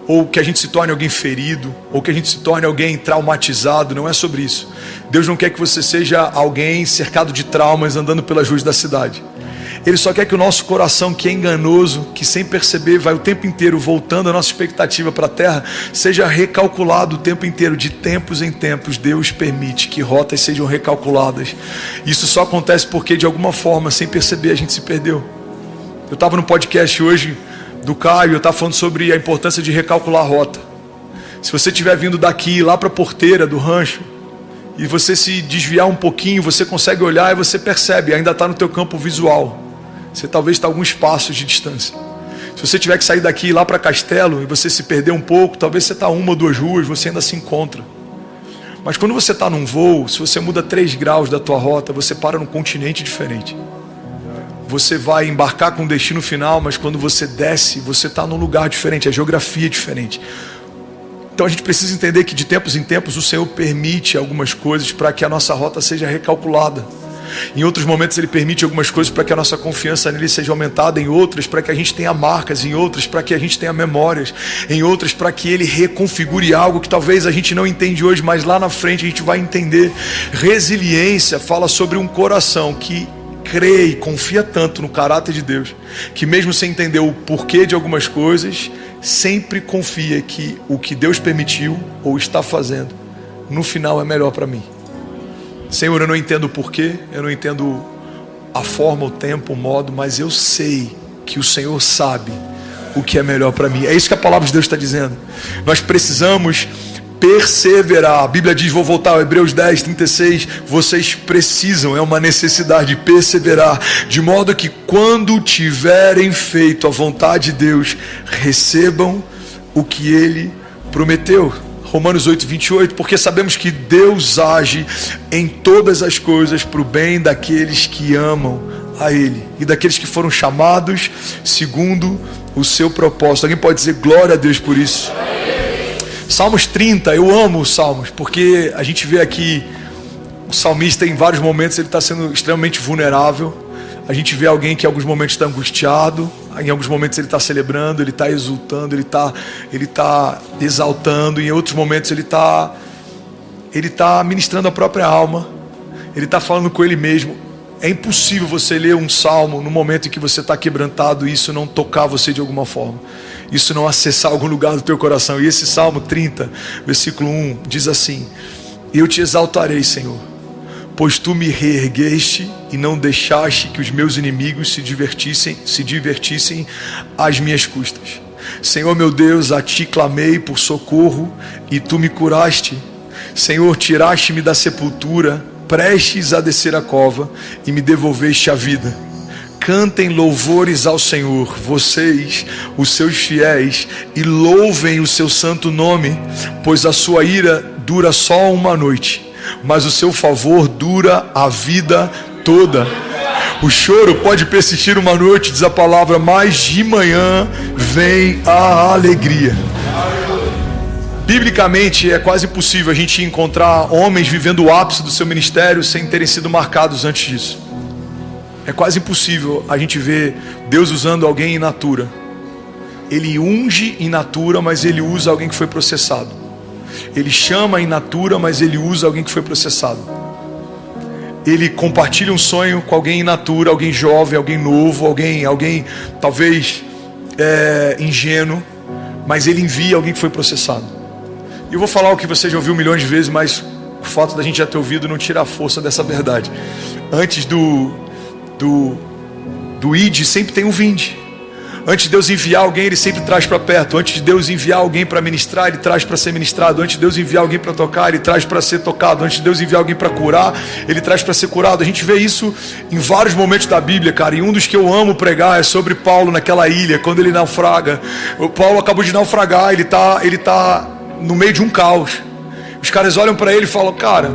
ou que a gente se torne alguém ferido, ou que a gente se torne alguém traumatizado. Não é sobre isso. Deus não quer que você seja alguém cercado de traumas andando pelas ruas da cidade. Ele só quer que o nosso coração, que é enganoso, que sem perceber vai o tempo inteiro voltando a nossa expectativa para a terra, seja recalculado o tempo inteiro. De tempos em tempos Deus permite que rotas sejam recalculadas. Isso só acontece porque de alguma forma, sem perceber, a gente se perdeu. Eu estava no podcast hoje do Caio, eu estava falando sobre a importância de recalcular a rota. Se você estiver vindo daqui lá para a porteira do rancho e você se desviar um pouquinho, você consegue olhar e você percebe, ainda está no teu campo visual. Você talvez está a alguns passos de distância. Se você tiver que sair daqui lá para Castelo e você se perder um pouco, talvez você está 1 ou 2 ruas, você ainda se encontra. Mas quando você está num voo, se você muda 3 graus da tua rota, você para num continente diferente. Você vai embarcar com um destino final, mas quando você desce, você está num lugar diferente, a geografia é diferente. Então a gente precisa entender que de tempos em tempos o Senhor permite algumas coisas para que a nossa rota seja recalculada. Em outros momentos Ele permite algumas coisas para que a nossa confiança nele seja aumentada, em outras para que a gente tenha marcas, em outras para que a gente tenha memórias, em outras para que Ele reconfigure algo que talvez a gente não entende hoje, mas lá na frente a gente vai entender. Resiliência fala sobre um coração que crê e confia tanto no caráter de Deus, que mesmo sem entender o porquê de algumas coisas, sempre confia que o que Deus permitiu ou está fazendo, no final é melhor para mim. Senhor, eu não entendo o porquê, eu não entendo a forma, o tempo, o modo, mas eu sei que o Senhor sabe o que é melhor para mim. É isso que a palavra de Deus está dizendo. Nós precisamos perseverar. A Bíblia diz, vou voltar ao Hebreus 10, 36, vocês precisam, é uma necessidade, perseverar, de modo que quando tiverem feito a vontade de Deus, recebam o que Ele prometeu. Romanos 8, 28, porque sabemos que Deus age em todas as coisas para o bem daqueles que amam a Ele e daqueles que foram chamados segundo o seu propósito. Alguém pode dizer glória a Deus por isso? Salmos 30, eu amo os Salmos, porque a gente vê aqui o salmista em vários momentos ele está sendo extremamente vulnerável. A gente vê alguém que em alguns momentos está angustiado, em alguns momentos ele está celebrando, ele está exultando, ele está exaltando, e em outros momentos ele está ministrando a própria alma, ele está falando com ele mesmo. É impossível você ler um salmo no momento em que você está quebrantado e isso não tocar você de alguma forma, isso não acessar algum lugar do teu coração. E esse Salmo 30, versículo 1, diz assim: eu te exaltarei, Senhor, pois tu me reergueste e não deixaste que os meus inimigos se divertissem às minhas custas. Senhor meu Deus, a ti clamei por socorro e tu me curaste. Senhor, tiraste-me da sepultura, prestes a descer a cova, e me devolveste a vida. Cantem louvores ao Senhor, vocês, os seus fiéis, e louvem o seu santo nome, pois a sua ira dura só uma noite, mas o seu favor dura a vida toda. O choro pode persistir uma noite, diz a palavra, mas de manhã vem a alegria. Biblicamente é quase impossível a gente encontrar homens vivendo o ápice do seu ministério sem terem sido marcados antes disso. É quase impossível a gente ver Deus usando alguém in natura. Ele unge in natura, mas ele usa alguém que foi processado. Ele chama in natura, mas ele usa alguém que foi processado. Ele compartilha um sonho com alguém in natura, alguém jovem, alguém novo, alguém talvez ingênuo, mas ele envia alguém que foi processado. E eu vou falar o que você já ouviu milhões de vezes, mas o fato da gente já ter ouvido não tira a força dessa verdade. Antes do id sempre tem um vinde. Antes de Deus enviar alguém, Ele sempre traz para perto. Antes de Deus enviar alguém para ministrar, Ele traz para ser ministrado. Antes de Deus enviar alguém para tocar, Ele traz para ser tocado. Antes de Deus enviar alguém para curar, Ele traz para ser curado. A gente vê isso em vários momentos da Bíblia, cara. E um dos que eu amo pregar é sobre Paulo naquela ilha, quando ele naufraga. O Paulo acabou de naufragar, ele tá no meio de um caos. Os caras olham para ele e falam: cara,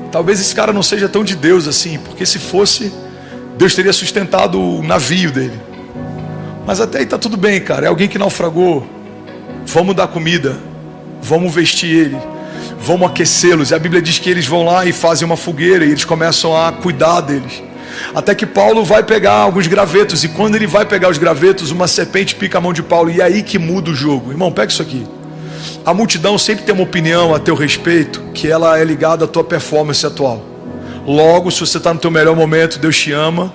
talvez esse cara não seja tão de Deus assim, porque se fosse, Deus teria sustentado o navio dele. Mas até aí está tudo bem, cara. É alguém que naufragou. Vamos dar comida, vamos vestir ele, vamos aquecê-los. E a Bíblia diz que eles vão lá e fazem uma fogueira e eles começam a cuidar deles. Até que Paulo vai pegar alguns gravetos, e quando ele vai pegar os gravetos, uma serpente pica a mão de Paulo. E é aí que muda o jogo. Irmão, pega isso aqui. A multidão sempre tem uma opinião a teu respeito, que ela é ligada à tua performance atual. Logo, se você está no teu melhor momento, Deus te ama.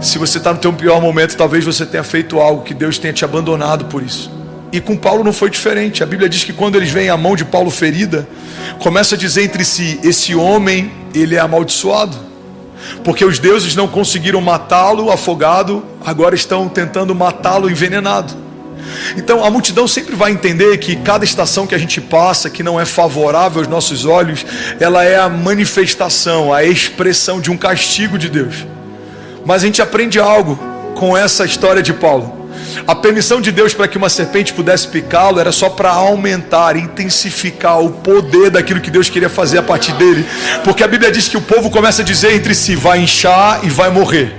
Se você está no teu pior momento, talvez você tenha feito algo que Deus tenha te abandonado por isso. E com Paulo não foi diferente. A Bíblia diz que quando eles veem a mão de Paulo ferida, começa a dizer entre si: esse homem, ele é amaldiçoado, porque os deuses não conseguiram matá-lo afogado, agora estão tentando matá-lo envenenado. Então a multidão sempre vai entender que cada estação que a gente passa, que não é favorável aos nossos olhos, ela é a manifestação, a expressão de um castigo de Deus. Mas a gente aprende algo com essa história de Paulo. A permissão de Deus para que uma serpente pudesse picá-lo era só para aumentar, intensificar o poder daquilo que Deus queria fazer a partir dele. Porque a Bíblia diz que o povo começa a dizer entre si: vai inchar e vai morrer.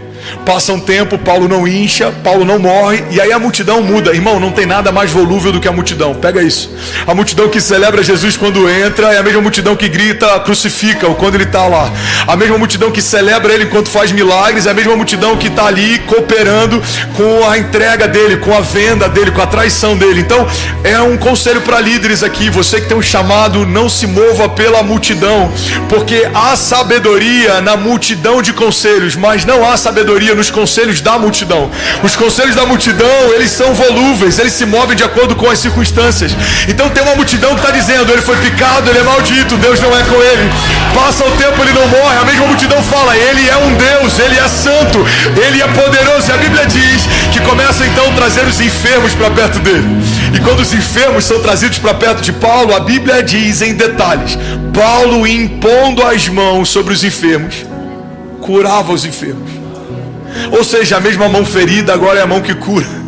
Passa um tempo, Paulo não incha, Paulo não morre, e aí a multidão muda. Irmão, não tem nada mais volúvel do que a multidão. Pega isso. A multidão que celebra Jesus quando entra é a mesma multidão que grita crucifica-o quando ele está lá. A mesma multidão que celebra ele enquanto faz milagres é a mesma multidão que está ali cooperando com a entrega dele, com a venda dele, com a traição dele. Então é um conselho para líderes aqui. Você que tem um chamado, não se mova pela multidão, porque há sabedoria na multidão de conselhos, mas não há sabedoria nos conselhos da multidão. Os conselhos da multidão, eles são volúveis, eles se movem de acordo com as circunstâncias. Então tem uma multidão que está dizendo, ele foi picado, ele é maldito, Deus não é com ele. Passa o tempo, ele não morre. A mesma multidão fala, ele é um Deus, ele é santo, ele é poderoso. E a Bíblia diz que começa então a trazer os enfermos para perto dele. E quando os enfermos são trazidos para perto de Paulo, a Bíblia diz em detalhes, Paulo, impondo as mãos sobre os enfermos, curava os enfermos. Ou seja, a mesma mão ferida agora é a mão que cura.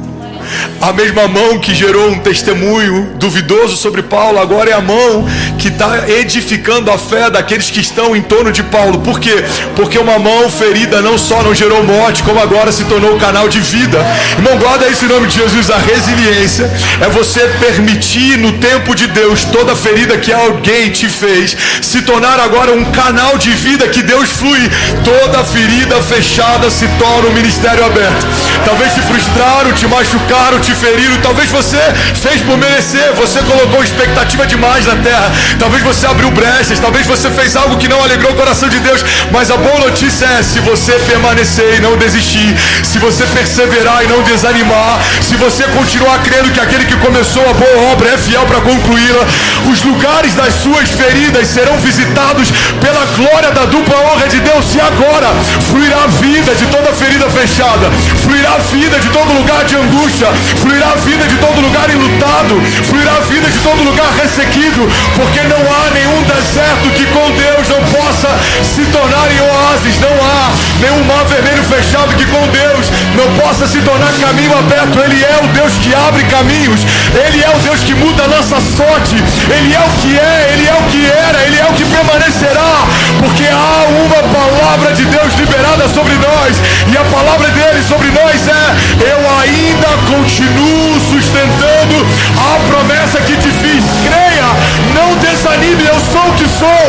A mesma mão que gerou um testemunho duvidoso sobre Paulo, agora é a mão que está edificando a fé daqueles que estão em torno de Paulo. Por quê? Porque uma mão ferida não só não gerou morte, como agora se tornou um canal de vida. Irmão, guarda isso em nome de Jesus. A resiliência é você permitir no tempo de Deus toda ferida que alguém te fez se tornar agora um canal de vida que Deus flui. Toda ferida fechada se torna um ministério aberto. Talvez te frustraram, te machucaram, te feriram, talvez você fez por merecer, você colocou expectativa demais na terra, talvez você abriu brechas, talvez você fez algo que não alegrou o coração de Deus, mas a boa notícia é, se você permanecer e não desistir, se você perseverar e não desanimar, se você continuar crendo que aquele que começou a boa obra é fiel para concluí-la, os lugares das suas feridas serão visitados pela glória da dupla honra de Deus, e agora fluirá a vida de toda ferida fechada, fluirá a vida de todo lugar de angústia, fluirá a vida de todo lugar enlutado, fluirá a vida de todo lugar ressequido, porque não há nenhum deserto que com Deus não possa se tornar em oásis, não há nenhum mar vermelho fechado que com Deus não possa se tornar caminho aberto. Ele é o Deus que abre caminhos, Ele é o Deus que muda a nossa sorte, Ele é o que é, Ele é o que era, Ele é o que permanecerá, porque há uma palavra de Deus liberada sobre nós, e a palavra dele sobre nós é: eu ainda continuo sustentando a promessa que te fiz. Creia, não desanime, eu sou o que sou,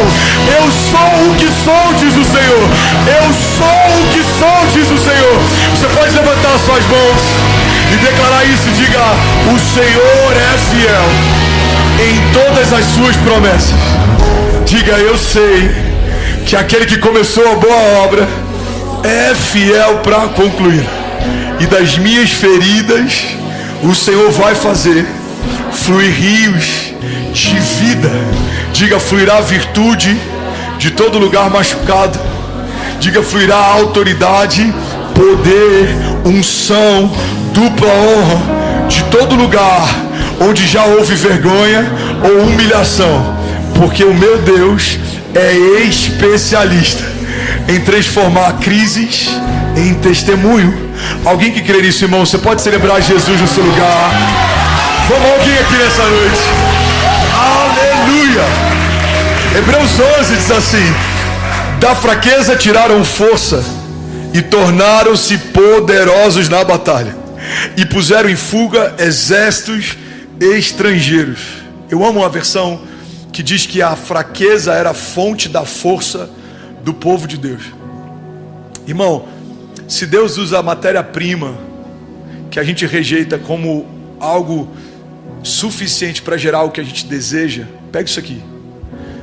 eu sou o que sou, diz o Senhor, eu sou o que sou, diz o Senhor. Você pode levantar suas mãos e declarar isso, diga: o Senhor é fiel em todas as suas promessas. Diga: eu sei que aquele que começou a boa obra é fiel para concluir, e das minhas feridas o Senhor vai fazer fluir rios de vida. Diga: fluirá virtude de todo lugar machucado. Diga: fluirá autoridade, poder, unção, dupla honra de todo lugar onde já houve vergonha ou humilhação, porque o meu Deus é especialista em transformar crises em testemunho. Alguém que crê nisso, irmão, você pode celebrar Jesus no seu lugar. Vamos, alguém aqui nessa noite. Aleluia. Hebreus 11 diz assim: da fraqueza tiraram força e tornaram-se poderosos na batalha, e puseram em fuga exércitos estrangeiros. Eu amo a versão que diz que a fraqueza era a fonte da força do povo de Deus. Irmão, se Deus usa a matéria-prima que a gente rejeita como algo suficiente para gerar o que a gente deseja, pega isso aqui.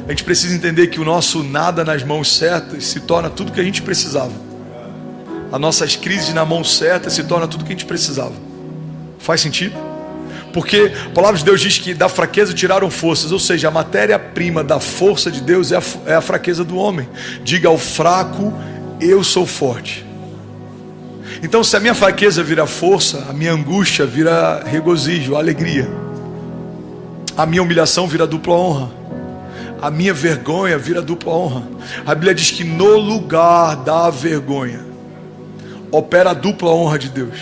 A gente precisa entender que o nosso nada nas mãos certas se torna tudo que a gente precisava. As nossas crises na mão certa se torna tudo que a gente precisava. Faz sentido? Porque a palavra de Deus diz que da fraqueza tiraram forças, ou seja, a matéria-prima da força de Deus é a fraqueza do homem. Diga ao fraco: eu sou forte. Então, se a minha fraqueza vira força, a minha angústia vira regozijo, alegria. A minha humilhação vira dupla honra. A minha vergonha vira dupla honra. A Bíblia diz que no lugar da vergonha opera a dupla honra de Deus.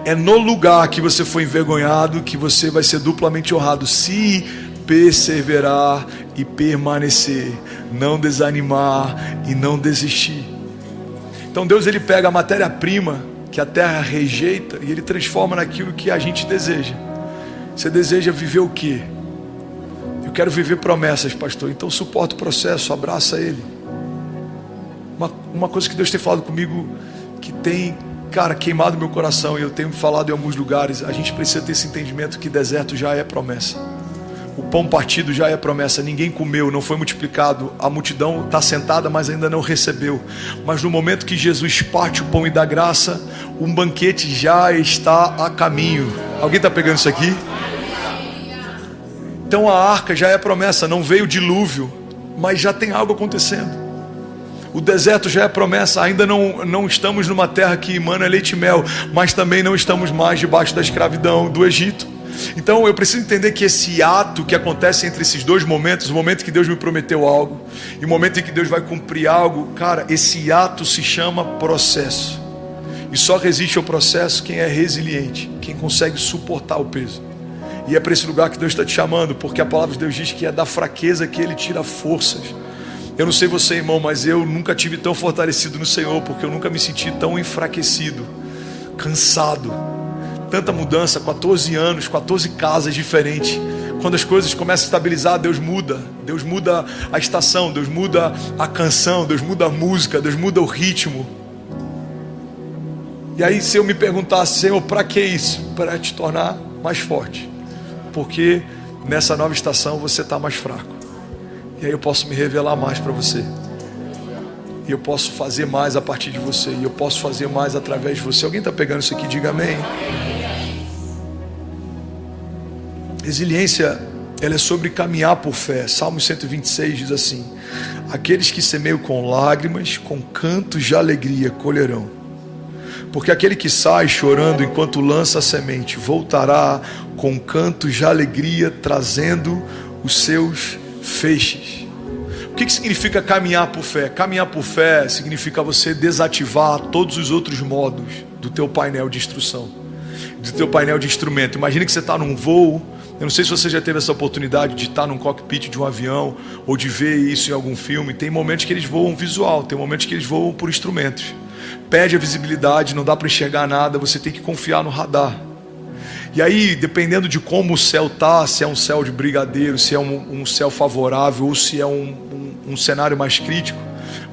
É no lugar que você foi envergonhado que você vai ser duplamente honrado, se perseverar e permanecer, não desanimar e não desistir. Então Deus, ele pega a matéria-prima que a terra rejeita e ele transforma naquilo que a gente deseja. Você deseja viver o quê? Eu quero viver promessas, pastor. Então suporta o processo, abraça ele. Uma coisa que Deus tem falado comigo, que tem, cara, queimado meu coração, e eu tenho falado em alguns lugares, a gente precisa ter esse entendimento que deserto já é promessa. O pão partido já é promessa. Ninguém comeu, não foi multiplicado. A multidão está sentada, mas ainda não recebeu. Mas no momento que Jesus parte o pão e dá graça, um banquete já está a caminho. Alguém está pegando isso aqui? Então a arca já é promessa. Não veio o dilúvio, mas já tem algo acontecendo. O deserto já é promessa. Ainda não estamos numa terra que emana leite e mel, mas também não estamos mais debaixo da escravidão do Egito. Então eu preciso entender que esse ato que acontece entre esses dois momentos, o momento que Deus me prometeu algo e o momento em que Deus vai cumprir algo, cara, esse ato se chama processo. E só resiste ao processo quem é resiliente, quem consegue suportar o peso. E é para esse lugar que Deus está te chamando, porque a palavra de Deus diz que é da fraqueza que Ele tira forças. Eu não sei você, irmão, mas eu nunca tive tão fortalecido no Senhor, porque eu nunca me senti tão enfraquecido, cansado. Tanta mudança, 14 anos, 14 casas diferentes. Quando as coisas começam a estabilizar, Deus muda a estação, Deus muda a canção, Deus muda a música, Deus muda o ritmo. E aí se eu me perguntasse, Senhor, para que isso? Para te tornar mais forte, porque nessa nova estação você está mais fraco, e aí eu posso me revelar mais para você, e eu posso fazer mais a partir de você, e eu posso fazer mais através de você. Alguém está pegando isso aqui? Diga amém. Resiliência, ela é sobre caminhar por fé. Salmo 126 diz assim: aqueles que semeiam com lágrimas, com cantos de alegria colherão. Porque aquele que sai chorando enquanto lança a semente, voltará com cantos de alegria, trazendo os seus feixes. O que significa caminhar por fé? Caminhar por fé significa você desativar todos os outros modos do teu painel de instrução, do teu painel de instrumento. Imagina que você está num voo. Eu não sei se você já teve essa oportunidade de estar num cockpit de um avião, ou de ver isso em algum filme. Tem momentos que eles voam visual, tem momentos que eles voam por instrumentos. Perde a visibilidade, não dá para enxergar nada, você tem que confiar no radar. E aí, dependendo de como o céu está, se é um céu de brigadeiro, se é um céu favorável, ou se é um cenário mais crítico,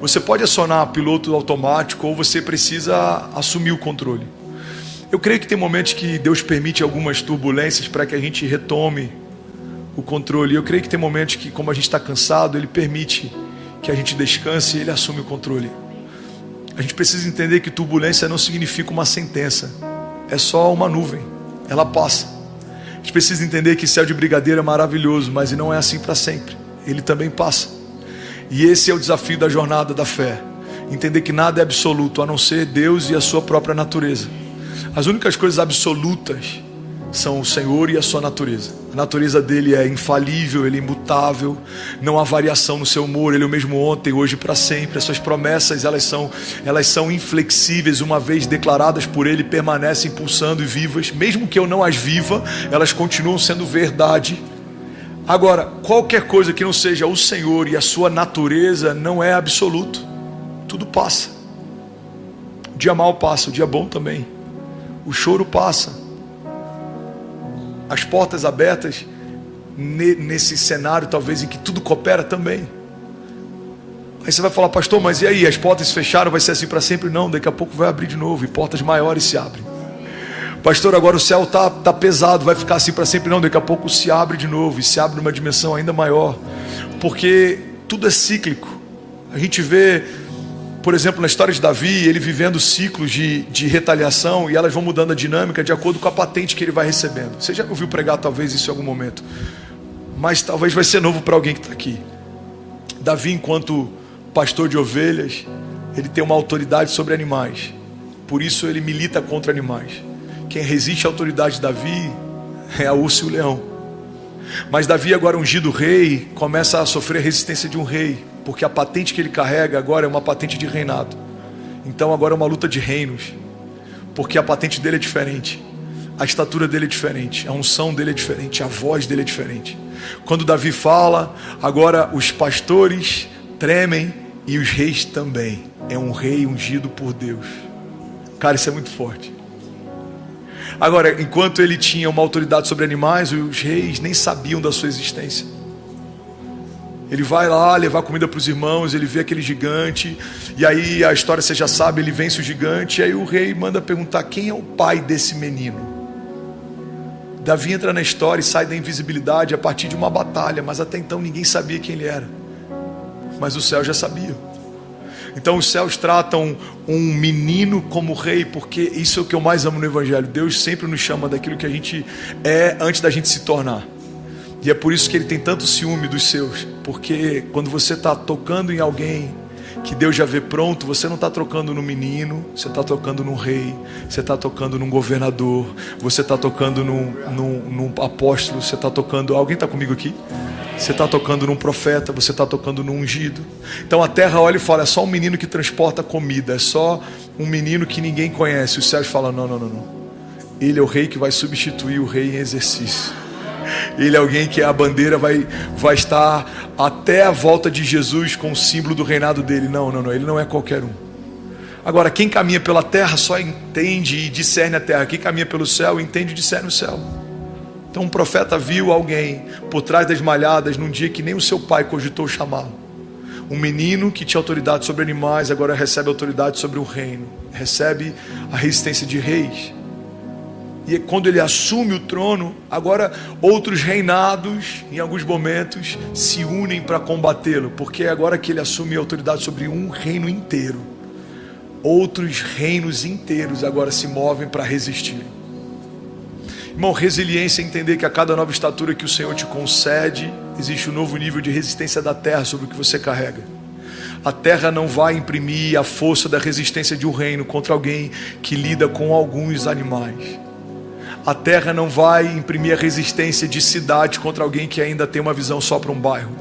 você pode acionar piloto automático, ou você precisa assumir o controle. Eu creio que tem momentos que Deus permite algumas turbulências para que a gente retome o controle. Eu creio que tem momentos que, como a gente está cansado, Ele permite que a gente descanse e Ele assume o controle. A gente precisa entender que turbulência não significa uma sentença, é só uma nuvem, ela passa. A gente precisa entender que céu de brigadeiro é maravilhoso, mas não é assim para sempre, ele também passa. E esse é o desafio da jornada da fé, entender que nada é absoluto a não ser Deus e a sua própria natureza. As únicas coisas absolutas são o Senhor e a sua natureza. A natureza dele é infalível, ele é imutável, não há variação no seu humor, ele é o mesmo ontem, hoje e para sempre. As suas promessas, elas são inflexíveis, uma vez declaradas por ele, permanecem pulsando e vivas. Mesmo que eu não as viva, elas continuam sendo verdade. Agora, qualquer coisa que não seja o Senhor e a sua natureza não é absoluto. Tudo passa. O dia mau passa, o dia bom também. O choro passa. As portas abertas nesse cenário talvez em que tudo coopera também. Aí você vai falar, pastor, mas e aí? As portas se fecharam, vai ser assim para sempre? Não, daqui a pouco vai abrir de novo e portas maiores se abrem. Pastor, agora o céu tá pesado, vai ficar assim para sempre? Não, daqui a pouco se abre de novo e se abre numa dimensão ainda maior. Porque tudo é cíclico. A gente vê, por exemplo, na história de Davi, ele vivendo ciclos de retaliação, e elas vão mudando a dinâmica de acordo com a patente que ele vai recebendo. Você já ouviu pregar talvez isso em algum momento, mas talvez vai ser novo para alguém que está aqui. Davi, enquanto pastor de ovelhas, ele tem uma autoridade sobre animais, por isso ele milita contra animais. Quem resiste à autoridade de Davi é a urso e o leão. Mas Davi, agora ungido rei, começa a sofrer a resistência de um rei, porque a patente que ele carrega agora é uma patente de reinado. Então agora é uma luta de reinos, porque a patente dele é diferente, a estatura dele é diferente, a unção dele é diferente, a voz dele é diferente. Quando Davi fala, agora os pastores tremem e os reis também. É um rei ungido por Deus. Cara, isso é muito forte. Agora, enquanto ele tinha uma autoridade sobre animais, os reis nem sabiam da sua existência. Ele vai lá levar comida para os irmãos, ele vê aquele gigante, e aí a história você já sabe, ele vence o gigante, e aí o rei manda perguntar quem é o pai desse menino. Davi entra na história e sai da invisibilidade a partir de uma batalha, mas até então ninguém sabia quem ele era. Mas o céu já sabia. Então os céus tratam um menino como rei, porque isso é o que eu mais amo no Evangelho. Deus sempre nos chama daquilo que a gente é antes da gente se tornar. E é por isso que ele tem tanto ciúme dos seus, porque quando você está tocando em alguém que Deus já vê pronto, você não está tocando num menino, você está tocando num rei, você está tocando num governador, você está tocando num apóstolo, você está tocando... Alguém está comigo aqui? Você está tocando num profeta, você está tocando num ungido. Então a terra olha e fala, é só um menino que transporta comida, é só um menino que ninguém conhece. Os céus falam, não. Ele é o rei que vai substituir o rei em exercício. Ele é alguém que a bandeira vai estar até a volta de Jesus com o símbolo do reinado dele. Não, ele não é qualquer um. Agora, quem caminha pela terra só entende e discerne a terra. Quem caminha pelo céu entende e discerne o céu. Então um profeta viu alguém por trás das malhadas num dia que nem o seu pai cogitou chamá-lo. Um menino que tinha autoridade sobre animais agora recebe autoridade sobre o reino. Recebe a resistência de reis. E quando ele assume o trono, agora outros reinados, em alguns momentos, se unem para combatê-lo. Porque agora que ele assume a autoridade sobre um reino inteiro, outros reinos inteiros agora se movem para resistir. Irmão, resiliência é entender que a cada nova estatura que o Senhor te concede, existe um novo nível de resistência da terra sobre o que você carrega. A terra não vai imprimir a força da resistência de um reino contra alguém que lida com alguns animais. A terra não vai imprimir a resistência de cidade contra alguém que ainda tem uma visão só para um bairro.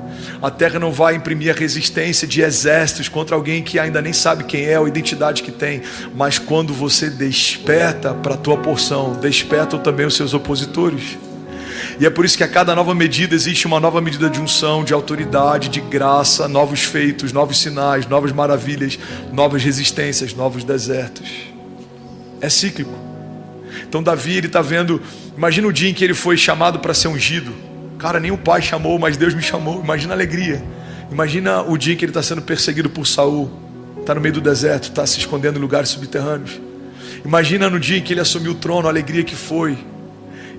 A terra não vai imprimir a resistência de exércitos contra alguém que ainda nem sabe quem é ou a identidade que tem. Mas quando você desperta para a tua porção, despertam também os seus opositores. E é por isso que a cada nova medida existe uma nova medida de unção, de autoridade, de graça, novos feitos, novos sinais, novas maravilhas, novas resistências, novos desertos. É cíclico. Então Davi, ele está vendo, imagina o dia em que ele foi chamado para ser ungido. Cara, nem o pai chamou, mas Deus me chamou. Imagina a alegria. Imagina o dia em que ele está sendo perseguido por Saul. Está no meio do deserto, está se escondendo em lugares subterrâneos. Imagina no dia em que ele assumiu o trono, a alegria que foi.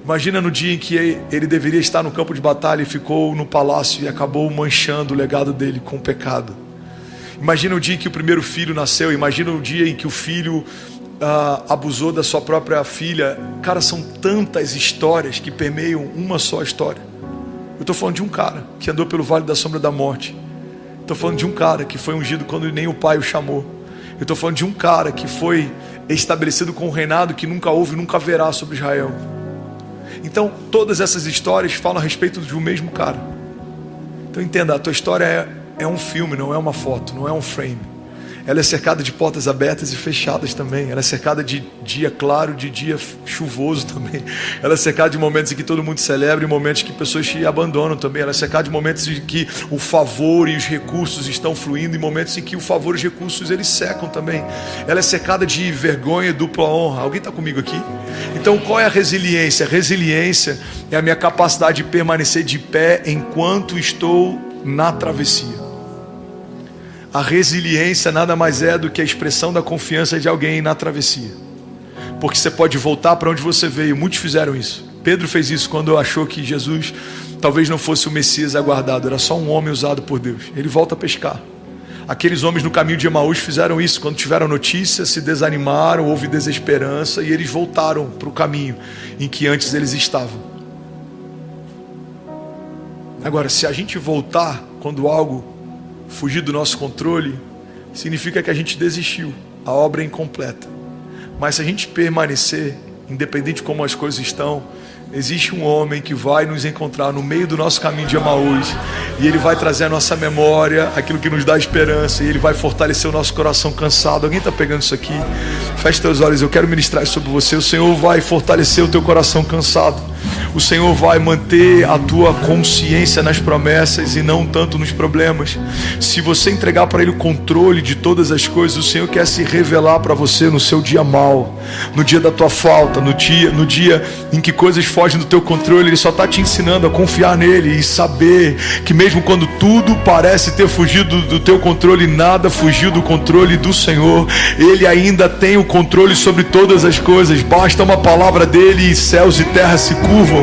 Imagina no dia em que ele deveria estar no campo de batalha e ficou no palácio e acabou manchando o legado dele com o pecado. Imagina o dia em que o primeiro filho nasceu. Imagina o dia em que o filho abusou da sua própria filha. Cara, são tantas histórias que permeiam uma só história. Eu estou falando de um cara que andou pelo vale da sombra da morte. Estou falando de um cara que foi ungido quando nem o pai o chamou. Eu estou falando de um cara que foi estabelecido com um reinado que nunca houve e nunca haverá sobre Israel. Então todas essas histórias falam a respeito de um mesmo cara. Então entenda, a tua história é um filme, não é uma foto, não é um frame. Ela é cercada de portas abertas e fechadas também. Ela é cercada de dia claro, de dia chuvoso também. Ela é cercada de momentos em que todo mundo celebra e momentos em que pessoas te abandonam também. Ela é cercada de momentos em que o favor e os recursos estão fluindo e momentos em que o favor e os recursos eles secam também. Ela é cercada de vergonha e dupla honra. Alguém está comigo aqui? Então qual é a resiliência? A resiliência é a minha capacidade de permanecer de pé enquanto estou na travessia. A resiliência nada mais é do que a expressão da confiança de alguém na travessia. Porque você pode voltar para onde você veio. Muitos fizeram isso. Pedro fez isso quando achou que Jesus talvez não fosse o Messias aguardado. Era só um homem usado por Deus. Ele volta a pescar. Aqueles homens no caminho de Emaús fizeram isso. Quando tiveram notícia, se desanimaram, houve desesperança e eles voltaram para o caminho em que antes eles estavam. Agora, se a gente voltar quando algo fugir do nosso controle, significa que a gente desistiu, a obra é incompleta. Mas se a gente permanecer, independente de como as coisas estão, existe um homem que vai nos encontrar no meio do nosso caminho de Emaús, e ele vai trazer à nossa memória aquilo que nos dá esperança, e ele vai fortalecer o nosso coração cansado. Alguém está pegando isso aqui? Feche teus olhos, eu quero ministrar isso sobre você. O Senhor vai fortalecer o teu coração cansado. O Senhor vai manter a tua consciência nas promessas e não tanto nos problemas. Se você entregar para Ele o controle de todas as coisas, o Senhor quer se revelar para você no seu dia mau, no dia da tua falta, no dia em que coisas fogem do teu controle. Ele só está te ensinando a confiar nele e saber que mesmo quando tudo parece ter fugido do teu controle, nada fugiu do controle do Senhor. Ele ainda tem o controle sobre todas as coisas. Basta uma palavra dele e céus e terra se curvam.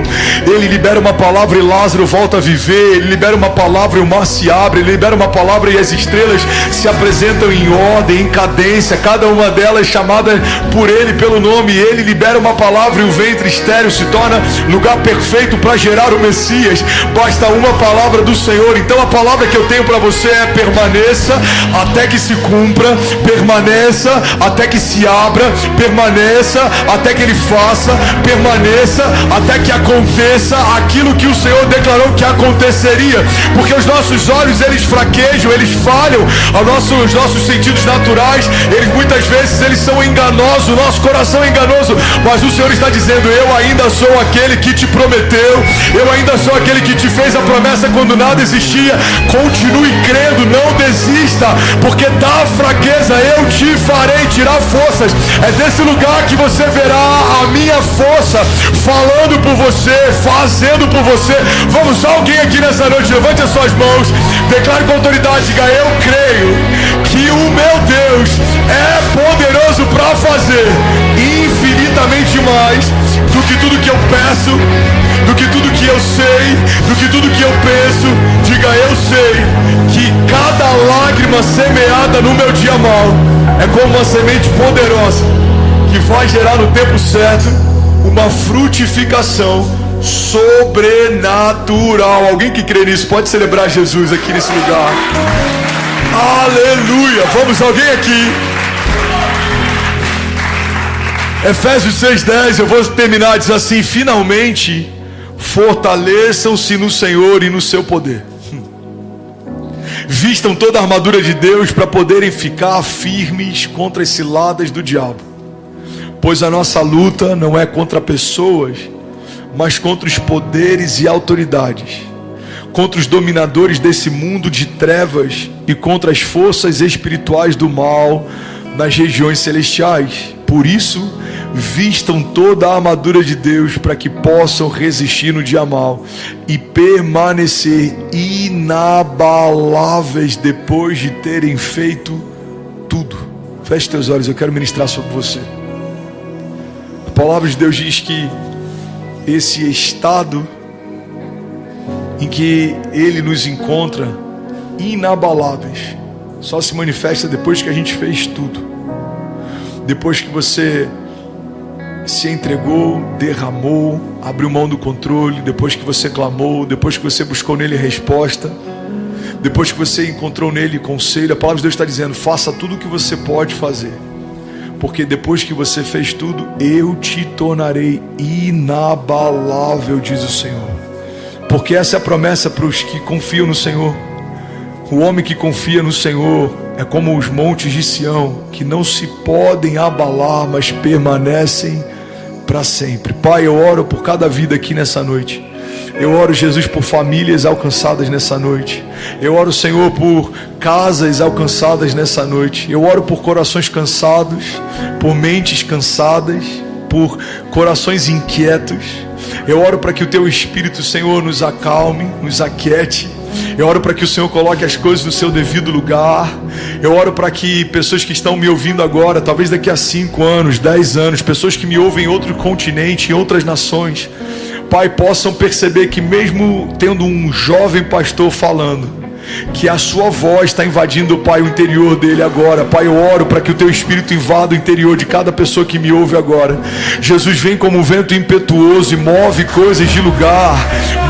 Ele libera uma palavra e Lázaro volta a viver. Ele libera uma palavra e o mar se abre. Ele libera uma palavra e as estrelas se apresentam em ordem, em cadência, cada uma delas chamada por ele pelo nome. Ele libera uma palavra e o ventre estéril se torna lugar perfeito para gerar o Messias. Basta uma palavra do Senhor. Então a palavra que eu tenho para você é: permaneça até que se cumpra, permaneça até que se abra, permaneça até que ele faça, permaneça até que aconteça aquilo que o Senhor declarou que aconteceria. Porque os nossos olhos, eles fraquejam, eles falham, os nossos sentidos naturais, eles muitas vezes eles são enganosos, o nosso coração é enganoso, mas o Senhor está dizendo: eu ainda sou aquele que te prometeu, eu ainda sou aquele que te fez a promessa quando nada existia. Continue crendo, não desista, porque da fraqueza eu te farei tirar forças. É desse lugar que você verá a minha força falando por você, fazendo por você. Vamos, alguém aqui nessa noite, levante as suas mãos, declare com autoridade, diga: eu creio que o meu Deus é poderoso para fazer infinitamente mais do que tudo que eu peço, do que tudo que eu sei, do que tudo que eu penso. Diga: eu sei que cada lágrima semeada no meu dia mau é como uma semente poderosa que vai gerar no tempo certo uma frutificação sobrenatural. Alguém que crê nisso pode celebrar Jesus aqui nesse lugar. Aleluia. Vamos, alguém aqui? Efésios 6:10, eu vou terminar, diz assim: finalmente fortaleçam-se no Senhor e no seu poder. Vistam toda a armadura de Deus para poderem ficar firmes contra as ciladas do diabo. Pois a nossa luta não é contra pessoas, mas contra os poderes e autoridades, contra os dominadores desse mundo de trevas e contra as forças espirituais do mal nas regiões celestiais. Por isso, vistam toda a armadura de Deus para que possam resistir no dia mau e permanecer inabaláveis depois de terem feito tudo. Feche teus olhos, eu quero ministrar sobre você. A palavra de Deus diz que esse estado em que Ele nos encontra inabaláveis só se manifesta depois que a gente fez tudo. Depois que você se entregou, derramou, abriu mão do controle, depois que você clamou, depois que você buscou nele resposta, depois que você encontrou nele conselho. A palavra de Deus está dizendo: faça tudo o que você pode fazer, porque depois que você fez tudo, eu te tornarei inabalável, diz o Senhor. Porque essa é a promessa para os que confiam no Senhor. O homem que confia no Senhor é como os montes de Sião, que não se podem abalar, mas permanecem para sempre. Pai, eu oro por cada vida aqui nessa noite. Eu oro, Jesus, por famílias alcançadas nessa noite. Eu oro, Senhor, por casas alcançadas nessa noite. Eu oro por corações cansados, por mentes cansadas, por corações inquietos. Eu oro para que o Teu Espírito, Senhor, nos acalme, nos aquiete. Eu oro para que o Senhor coloque as coisas no seu devido lugar. Eu oro para que pessoas que estão me ouvindo agora, talvez daqui a 5 anos, 10 anos, pessoas que me ouvem em outro continente, em outras nações, Pai, possam perceber que mesmo tendo um jovem pastor falando, que a sua voz está invadindo, Pai, o interior dele agora. Pai, eu oro para que o Teu Espírito invada o interior de cada pessoa que me ouve agora. Jesus, vem como um vento impetuoso e move coisas de lugar,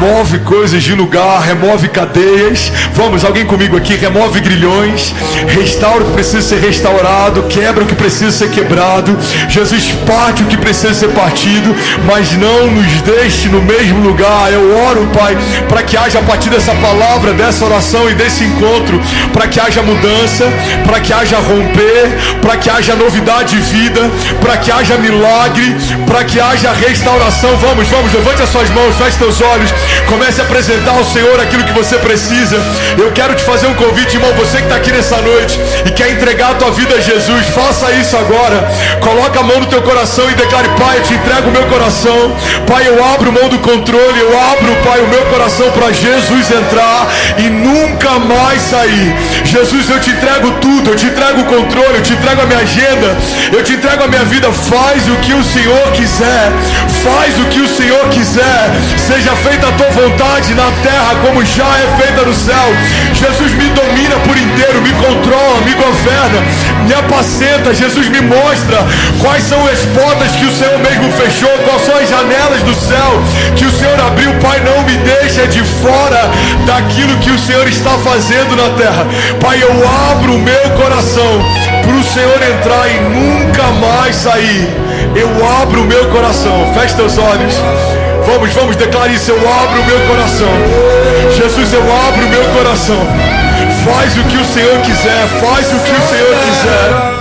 move coisas de lugar, remove cadeias. Vamos, alguém comigo aqui, remove grilhões, restaura o que precisa ser restaurado, quebra o que precisa ser quebrado. Jesus, parte o que precisa ser partido, mas não nos deixe no mesmo lugar. Eu oro, Pai, para que haja a partir dessa palavra, dessa oração, e desse encontro, para que haja mudança, para que haja romper, para que haja novidade de vida, para que haja milagre, para que haja restauração. Vamos, levante as suas mãos, feche teus olhos, comece a apresentar ao Senhor aquilo que você precisa. Eu quero te fazer um convite, irmão, você que está aqui nessa noite e quer entregar a tua vida a Jesus, faça isso agora. Coloca a mão no teu coração e declare: Pai, eu te entrego o meu coração. Pai, eu abro mão do controle, eu abro, Pai, o meu coração para Jesus entrar e nunca mais sair. Jesus, eu te entrego tudo, eu te entrego o controle, eu te entrego a minha agenda, eu te entrego a minha vida. Faz o que o Senhor quiser, faz o que o Senhor quiser. Seja feita a tua vontade na terra como já é feita no céu. Jesus, me domina por inteiro, me controla, me governa, me apacenta. Jesus, me mostra quais são as portas que o Senhor mesmo fechou, quais são as janelas do céu que o Senhor abriu. Pai, não me deixa de fora daquilo que o Senhor está fazendo na terra. Pai, eu abro o meu coração para o Senhor entrar e nunca mais sair. Eu abro o meu coração. Feche teus olhos. Vamos, declare isso. Eu abro o meu coração. Jesus, eu abro o meu coração. Faz o que o Senhor quiser, faz o que o Senhor quiser.